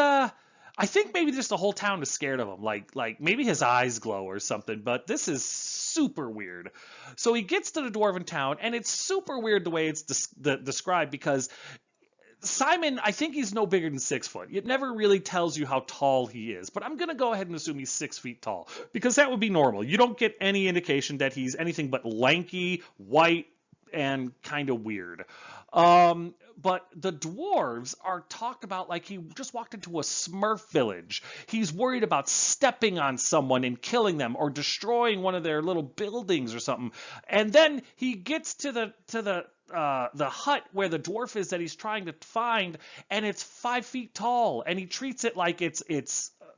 I think maybe just the whole town is scared of him, like maybe his eyes glow or something, but this is super weird. So he gets to the dwarven town, and it's super weird the way it's described, because Simon, I think he's no bigger than 6 foot. It never really tells you how tall he is, but I'm going to go ahead and assume he's 6 feet tall, because that would be normal. You don't get any indication that he's anything but lanky, white, and kind of weird. But the dwarves are talked about like he just walked into a Smurf village. He's worried about stepping on someone and killing them, or destroying one of their little buildings or something. And then he gets to the hut where the dwarf is that he's trying to find, and it's 5 feet tall, and he treats it like it's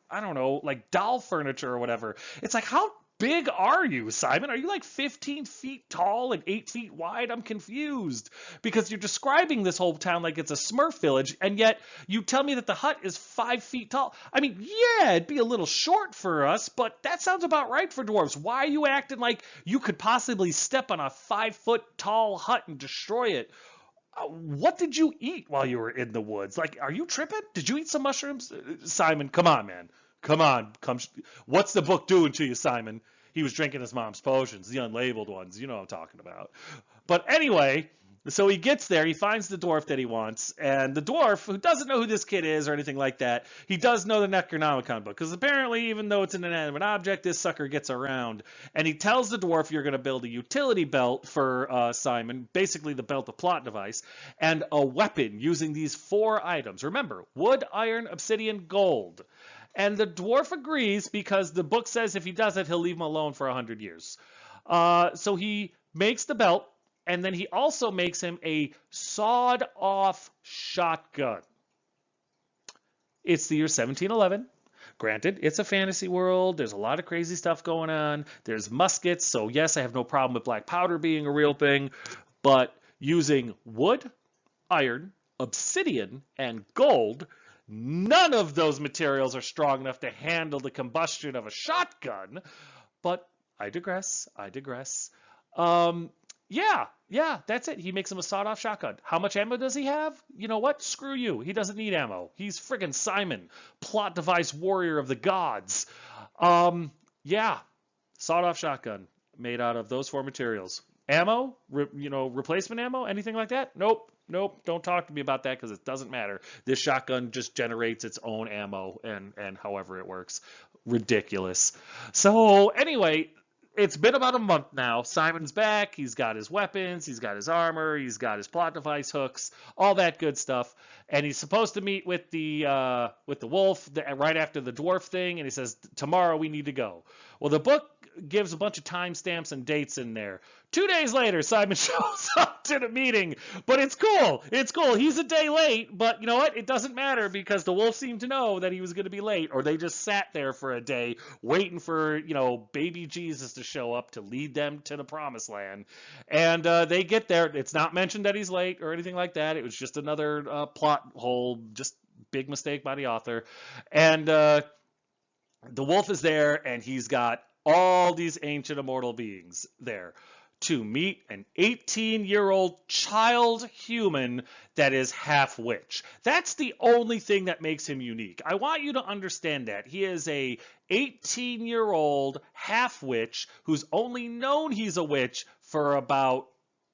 I don't know, like doll furniture or whatever. It's like, how big are you, Simon? Are you like 15 feet tall and 8 feet wide? I'm confused, because you're describing this whole town like it's a Smurf village, and yet you tell me that the hut is 5 feet tall. I mean, yeah, it'd be a little short for us, but that sounds about right for dwarves. Why are you acting like you could possibly step on a 5 foot tall hut and destroy it? What did you eat while you were in the woods? Like, are you tripping? Did you eat some mushrooms? Simon, come on, man. Come on. What's the book doing to you, Simon? He was drinking his mom's potions, the unlabeled ones. You know what I'm talking about. But anyway, so he gets there. He finds the dwarf that he wants. And the dwarf, who doesn't know who this kid is or anything like that, he does know the Necronomicon book. Because apparently, even though it's an inanimate object, this sucker gets around. And he tells the dwarf, you're going to build a utility belt for Simon, basically the belt of plot device, and a weapon using these 4 items. Remember, wood, iron, obsidian, gold. And the dwarf agrees, because the book says if he does it, he'll leave him alone for 100 years. So he makes the belt, and then he also makes him a sawed-off shotgun. It's the year 1711. Granted, it's a fantasy world. There's a lot of crazy stuff going on. There's muskets, so yes, I have no problem with black powder being a real thing. But using wood, iron, obsidian, and gold, None of those materials are strong enough to handle the combustion of a shotgun. But I digress. I digress. Um, yeah, that's it. He makes him a sawed-off shotgun. How much ammo does he have? You know what? Screw you. He doesn't need ammo. He's friggin' Simon, plot device warrior of the gods. Yeah, sawed-off shotgun made out of those four materials. Ammo, replacement ammo, anything like that? Nope. Nope, don't talk to me about that because it doesn't matter. This shotgun just generates its own ammo and however it works. Ridiculous. So anyway, it's been about a month now. Simon's back. He's got his weapons. He's got his armor. He's got his plot device hooks. All that good stuff. And he's supposed to meet with the wolf right after the dwarf thing. And he says, tomorrow we need to go. Well, the book gives a bunch of timestamps and dates in there. 2 days later, Simon shows up to the meeting, but it's cool. It's cool. He's a day late, but you know what? It doesn't matter because the wolf seemed to know that he was going to be late, or they just sat there for a day waiting for, baby Jesus to show up to lead them to the promised land. And they get there. It's not mentioned that he's late or anything like that. It was just another plot hole, just big mistake by the author. And the wolf is there, and he's got all these ancient immortal beings there to meet an 18-year-old child human that is half witch. That's the only thing that makes him unique. I want you to understand that. He is a 18-year-old half witch who's only known he's a witch for about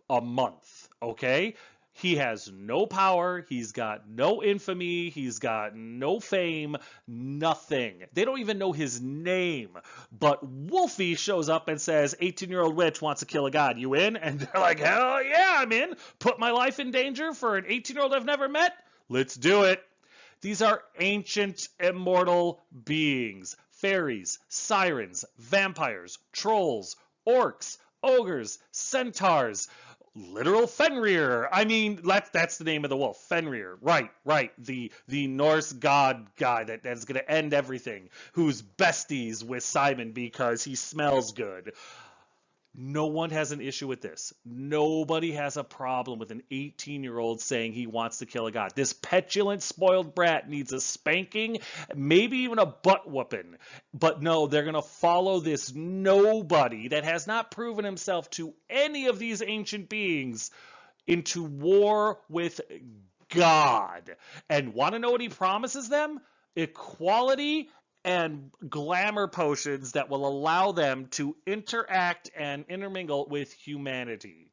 a month, okay? He has no power, he's got no infamy, he's got no fame, nothing. They don't even know his name. But Wolfie shows up and says, 18-year-old witch wants to kill a god. You in? And they're like, hell yeah, I'm in. Put my life in danger for an 18-year-old I've never met? Let's do it. These are ancient, immortal beings. Fairies, sirens, vampires, trolls, orcs, ogres, centaurs, literal Fenrir. I mean, that's the name of the wolf, Fenrir. Right. The Norse god guy that's going to end everything, who's besties with Simon because he smells good. No one has an issue with this. Nobody has a problem with an 18-year-old saying he wants to kill a god. This petulant, spoiled brat needs a spanking, maybe even a butt whooping. But no, they're going to follow this nobody that has not proven himself to any of these ancient beings into war with God. And want to know what he promises them? Equality and glamour potions that will allow them to interact and intermingle with humanity.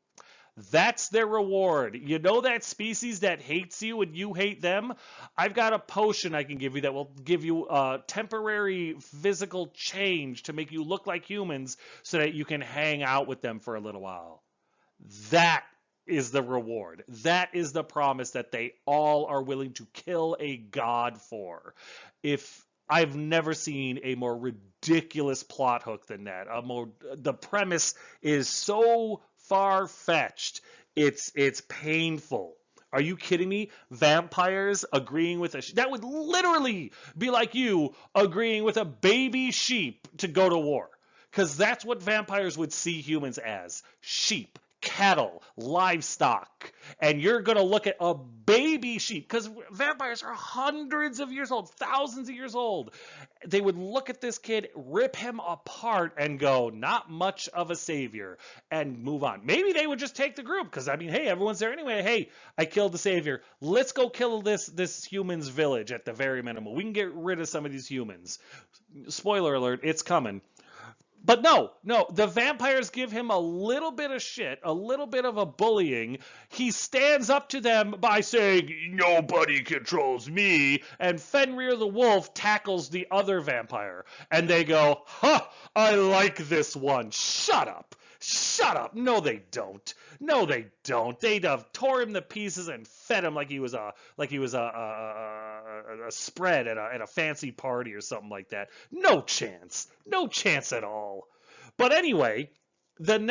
That's their reward. You know that species that hates you and you hate them? I've got a potion I can give you that will give you a temporary physical change to make you look like humans so that you can hang out with them for a little while. That is the reward. That is the promise that they all are willing to kill a god for. I've never seen a more ridiculous plot hook than that. The premise is so far-fetched. It's painful. Are you kidding me? Vampires agreeing with that would literally be like you agreeing with a baby sheep to go to war. Because that's what vampires would see humans as. Sheep. Cattle, livestock, and you're going to look at a baby sheep, because vampires are hundreds of years old, thousands of years old. They would look at this kid, rip him apart, and go, not much of a savior, and move on. Maybe they would just take the group, because, hey, everyone's there anyway. Hey, I killed the savior. Let's go kill this human's village at the very minimum. We can get rid of some of these humans. Spoiler alert, it's coming. But no, the vampires give him a little bit of shit, a little bit of a bullying. He stands up to them by saying, nobody controls me, and Fenrir the wolf tackles the other vampire. And they go, I like this one. Shut up. No, they don't. They'd have tore him to pieces and fed him like he was a spread at a fancy party or something like that. No chance at all. But anyway, that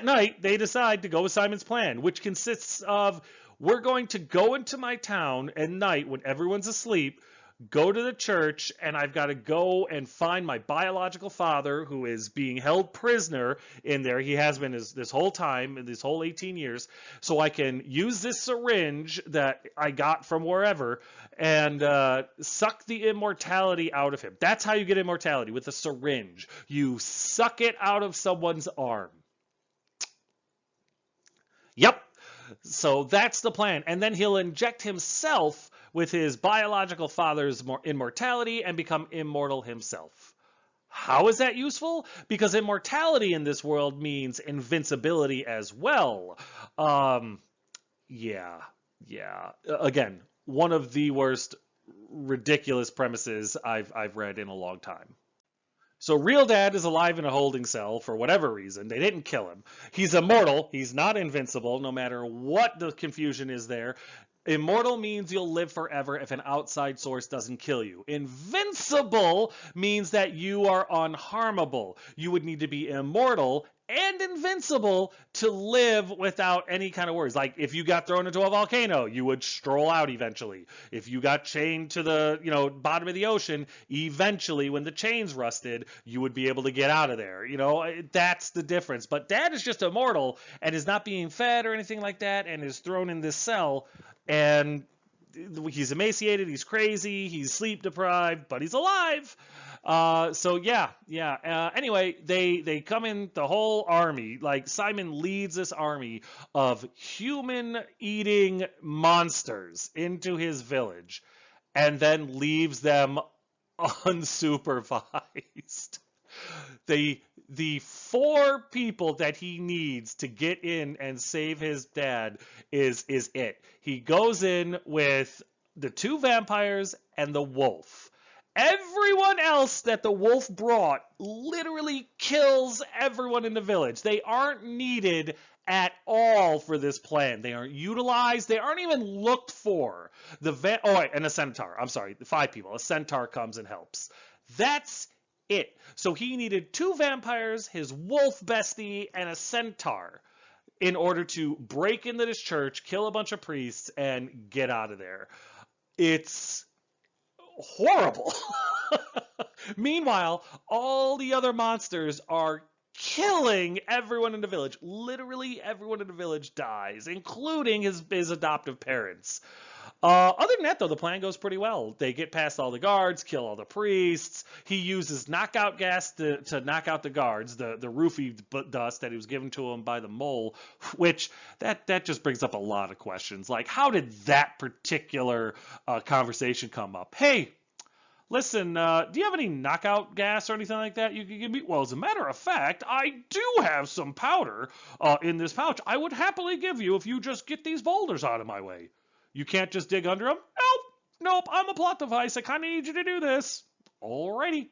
night they decide to go with Simon's plan, which consists of, we're going to go into my town at night when everyone's asleep, go to the church, and I've got to go and find my biological father, who is being held prisoner in there. He has been this whole time, this whole 18 years, so I can use this syringe that I got from wherever and suck the immortality out of him. That's how you get immortality, with a syringe. You suck it out of someone's arm. Yep. So that's the plan. And then he'll inject himself with his biological father's immortality and become immortal himself. How is that useful? Because immortality in this world means invincibility as well. Yeah. Again, one of the worst ridiculous premises I've read in a long time. So real dad is alive in a holding cell for whatever reason. They didn't kill him. He's immortal. He's not invincible, no matter what the confusion is there. Immortal means you'll live forever if an outside source doesn't kill you. Invincible means that you are unharmable. You would need to be immortal and invincible to live without any kind of worries. Like if you got thrown into a volcano, you would stroll out eventually. If you got chained to the bottom of the ocean, eventually when the chains rusted, you would be able to get out of there. That's the difference. But dad is just immortal and is not being fed or anything like that and is thrown in this cell. And he's emaciated, he's crazy, he's sleep deprived, but he's alive. Anyway, they come in, the whole army. Like Simon leads this army of human-eating monsters into his village, and then leaves them unsupervised. The 4 people that he needs to get in and save his dad is it. He goes in with the 2 vampires and the wolf. Everyone else that the wolf brought literally kills everyone in the village. They aren't needed at all for this plan. They aren't utilized. They aren't even looked for. And a centaur. I'm sorry, 5 people. A centaur comes and helps. That's it. So he needed 2 vampires, his wolf bestie, and a centaur in order to break into this church, kill a bunch of priests, and get out of there. It's horrible. Meanwhile, all the other monsters are killing everyone in the village. Literally everyone in the village dies, including his adoptive parents. Other than that, though, the plan goes pretty well. They get past all the guards, kill all the priests. He uses knockout gas to knock out the guards, the roofie dust that he was given to him by the mole, which that just brings up a lot of questions. Like, how did that particular conversation come up? Hey, listen, do you have any knockout gas or anything like that you could give me? Well, as a matter of fact, I do have some powder in this pouch. I would happily give you if you just get these boulders out of my way. You can't just dig under them? Nope, I'm a plot device. I kind of need you to do this. Alrighty.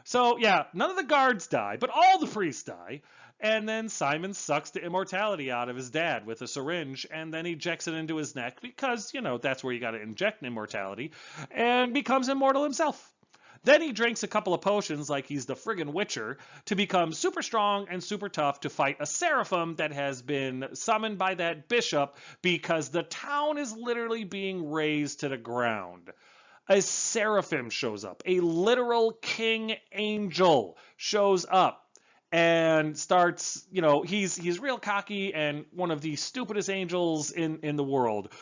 So, yeah, none of the guards die, but all the priests die. And then Simon sucks the immortality out of his dad with a syringe, and then he injects it into his neck because, that's where you got to inject immortality, and becomes immortal himself. Then he drinks a couple of potions like he's the friggin' Witcher to become super strong and super tough to fight a seraphim that has been summoned by that bishop because the town is literally being razed to the ground. A seraphim shows up. A literal king angel shows up and starts, he's real cocky and one of the stupidest angels in the world.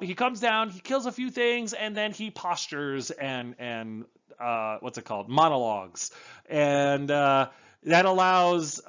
He comes down, he kills a few things, and then he postures and monologues. And that allows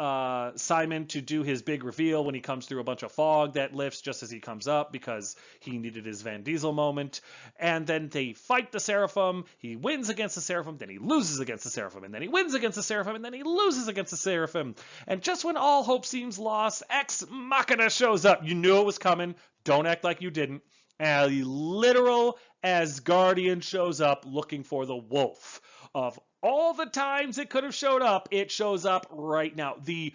Simon to do his big reveal when he comes through a bunch of fog that lifts just as he comes up because he needed his Van Diesel moment. And then they fight the Seraphim. He wins against the Seraphim, then he loses against the Seraphim, and then he wins against the Seraphim, and then he loses against the Seraphim. And just when all hope seems lost, Ex Machina shows up. You knew it was coming. Don't act like you didn't. And a literal Asgardian shows up looking for the wolf. Of all the times it could have showed up, it shows up right now. The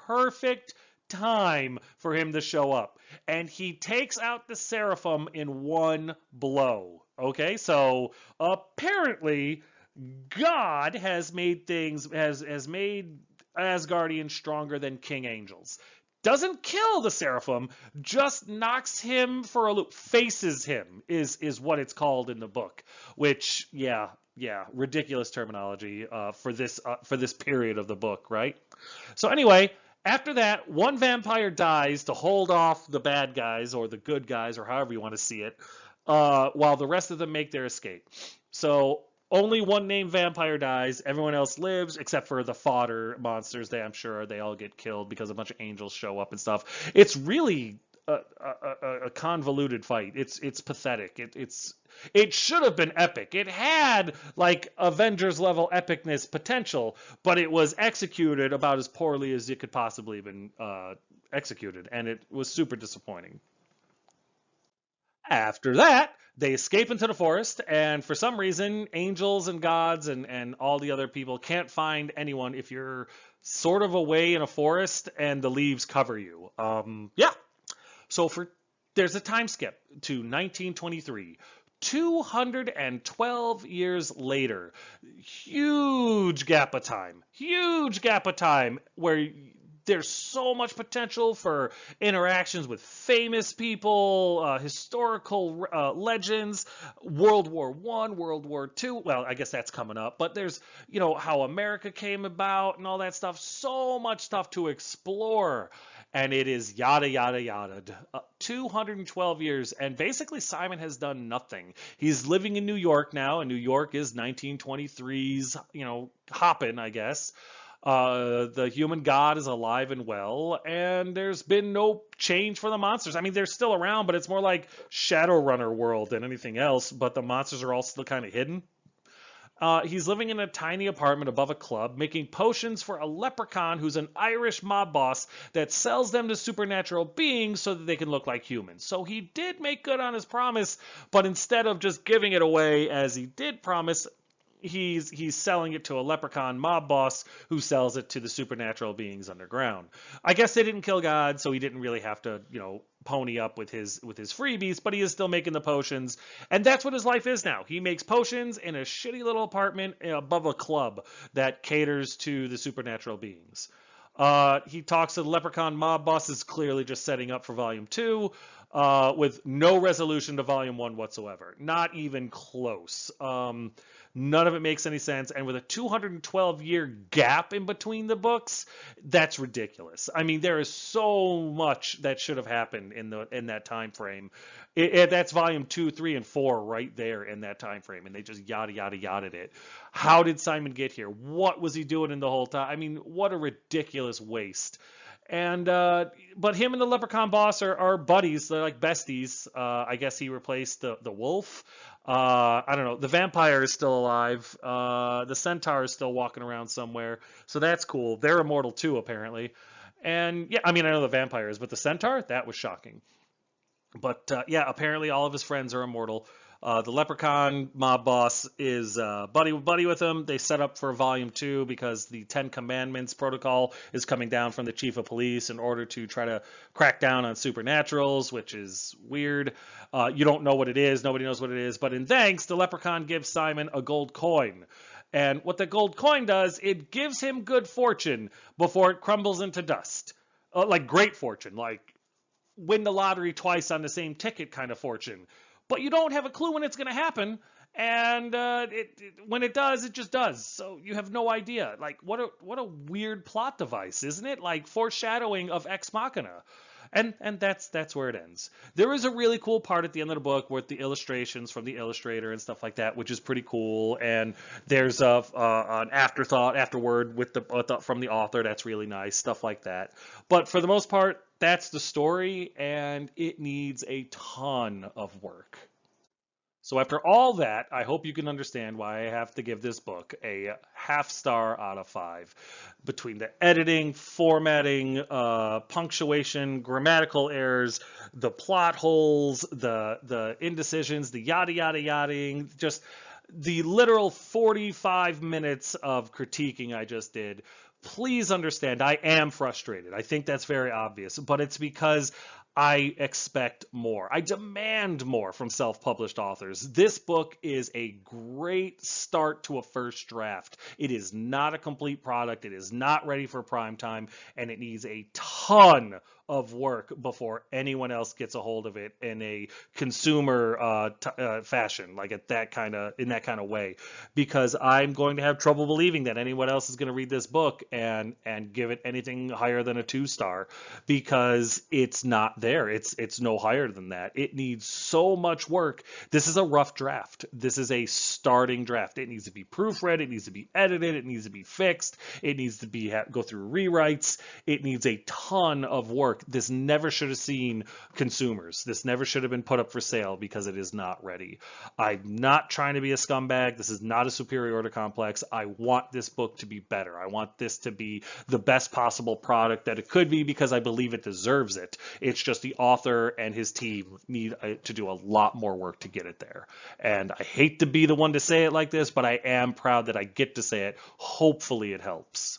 perfect time for him to show up. And he takes out the Seraphim in one blow. Okay, so apparently God has made Asgardians stronger than king angels. doesn't kill the Seraphim, just knocks him for a loop, faces him is what it's called in the book, which, yeah, ridiculous terminology for this period of the book, right? So anyway, after that, one vampire dies to hold off the bad guys or the good guys or however you want to see it, while the rest of them make their escape. So only one named vampire dies. Everyone else lives except for the fodder monsters. I'm sure they all get killed because a bunch of angels show up and stuff. It's really a convoluted fight. It's pathetic. It should have been epic. It had like Avengers level epicness potential, but it was executed about as poorly as it could possibly have been executed, and it was super disappointing. After that, they escape into the forest, and for some reason, angels and gods and all the other people can't find anyone if you're sort of away in a forest and the leaves cover you. Yeah. So there's a time skip to 1923. 212 years later. Huge gap of time where there's so much potential for interactions with famous people, historical legends, World War I, World War II. Well, I guess that's coming up, but there's, how America came about and all that stuff. So much stuff to explore. And it is yada, yada, yada. 212 years. And basically, Simon has done nothing. He's living in New York now, and New York is 1923's, hopping, I guess. The human god is alive and well, and there's been no change for the monsters. I mean, they're still around, but it's more like Shadowrunner world than anything else, but the monsters are all still kind of hidden. He's living in a tiny apartment above a club, making potions for a leprechaun who's an Irish mob boss that sells them to supernatural beings so that they can look like humans. So he did make good on his promise, but instead of just giving it away as he did promise, he's selling it to a leprechaun mob boss who sells it to the supernatural beings underground. I guess they didn't kill God, so he didn't really have to, pony up with his freebies, but he is still making the potions, and that's what his life is now. He makes potions in a shitty little apartment above a club that caters to the supernatural beings. He talks to the leprechaun mob bosses, clearly just setting up for Volume 2, with no resolution to Volume 1 whatsoever. Not even close. None of it makes any sense, and with a 212-year gap in between the books, that's ridiculous. I mean, there is so much that should have happened in that time frame. That's Volume 2, 3, and 4 right there in that time frame, and they just yada, yada, yada it. How did Simon get here? What was he doing in the whole time? I mean, what a ridiculous waste. And but him and the leprechaun boss are buddies. They're like besties. I guess he replaced the wolf. I don't know. The vampire is still alive. The centaur is still walking around somewhere. So that's cool. They're immortal too, apparently. And yeah, I mean, I know the vampire is, but the centaur, that was shocking. But yeah, apparently all of his friends are immortal. The leprechaun mob boss is buddy with him. They set up for Volume 2 because the 10 Commandments protocol is coming down from the chief of police in order to try to crack down on supernaturals, which is weird. You don't know what it is. Nobody knows what it is. But in thanks, the leprechaun gives Simon a gold coin. And what the gold coin does, it gives him good fortune before it crumbles into dust. Like great fortune, like win the lottery twice on the same ticket kind of fortune. But you don't have a clue when it's going to happen, and when it does, it just does. So you have no idea. Like, what a weird plot device, isn't it? Like foreshadowing of Ex Machina, and that's where it ends. There is a really cool part at the end of the book with the illustrations from the illustrator and stuff like that, which is pretty cool. And there's an afterword with from the author that's really nice, stuff like that. But for the most part, that's the story, and it needs a ton of work. So after all that, I hope you can understand why I have to give this book a half star out of 5. Between the editing, formatting, punctuation, grammatical errors, the plot holes, the indecisions, the yada, yada, yada, just the literal 45 minutes of critiquing I just did. Please understand, I am frustrated. I think that's very obvious, but it's because I expect more. I demand more from self-published authors. This book is a great start to a first draft. It is not a complete product. It is not ready for prime time, and it needs a ton of work before anyone else gets a hold of it in a consumer fashion, like at that kind of in that kind of way, because I'm going to have trouble believing that anyone else is going to read this book and give it anything higher than a 2-star, because it's not there. It's no higher than that. It needs so much work. This is a rough draft. This is a starting draft. It needs to be proofread. It needs to be edited. It needs to be fixed. It needs to be go through rewrites. It needs a ton of work. This never should have seen consumers. This never should have been put up for sale because it is not ready. I'm not trying to be a scumbag. This is not a superiority complex. I want this book to be better. I want this to be the best possible product that it could be because I believe it deserves it. It's just the author and his team need to do a lot more work to get it there. And I hate to be the one to say it like this, but I am proud that I get to say it. Hopefully it helps.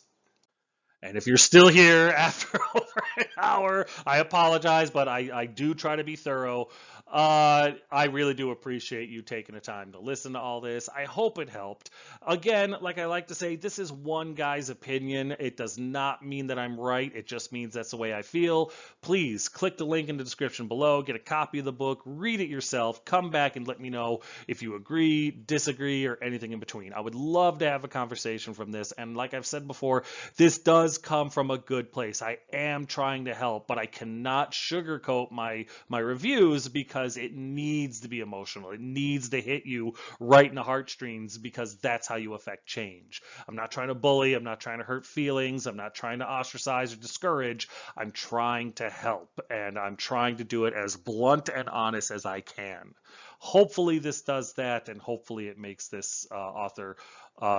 And if you're still here after over an hour, I apologize, but I do try to be thorough. I really do appreciate you taking the time to listen to all this. I hope it helped. Again, like I like to say, this is one guy's opinion. It does not mean that I'm right. It just means that's the way I feel. Please click the link in the description below, get a copy of the book, read it yourself, come back and let me know if you agree, disagree, or anything in between. I would love to have a conversation from this. And like I've said before, this does come from a good place. I am trying to help, but I cannot sugarcoat my reviews because it needs to be emotional. It needs to hit you right in the heartstrings because that's how you affect change. I'm not trying to bully. I'm not trying to hurt feelings. I'm not trying to ostracize or discourage. I'm trying to help, and I'm trying to do it as blunt and honest as I can. Hopefully this does that, and hopefully it makes this author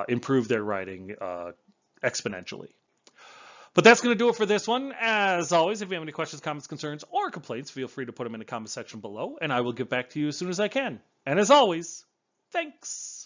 improve their writing exponentially. But that's going to do it for this one. As always, if you have any questions, comments, concerns, or complaints, feel free to put them in the comment section below, and I will get back to you as soon as I can. And as always, thanks.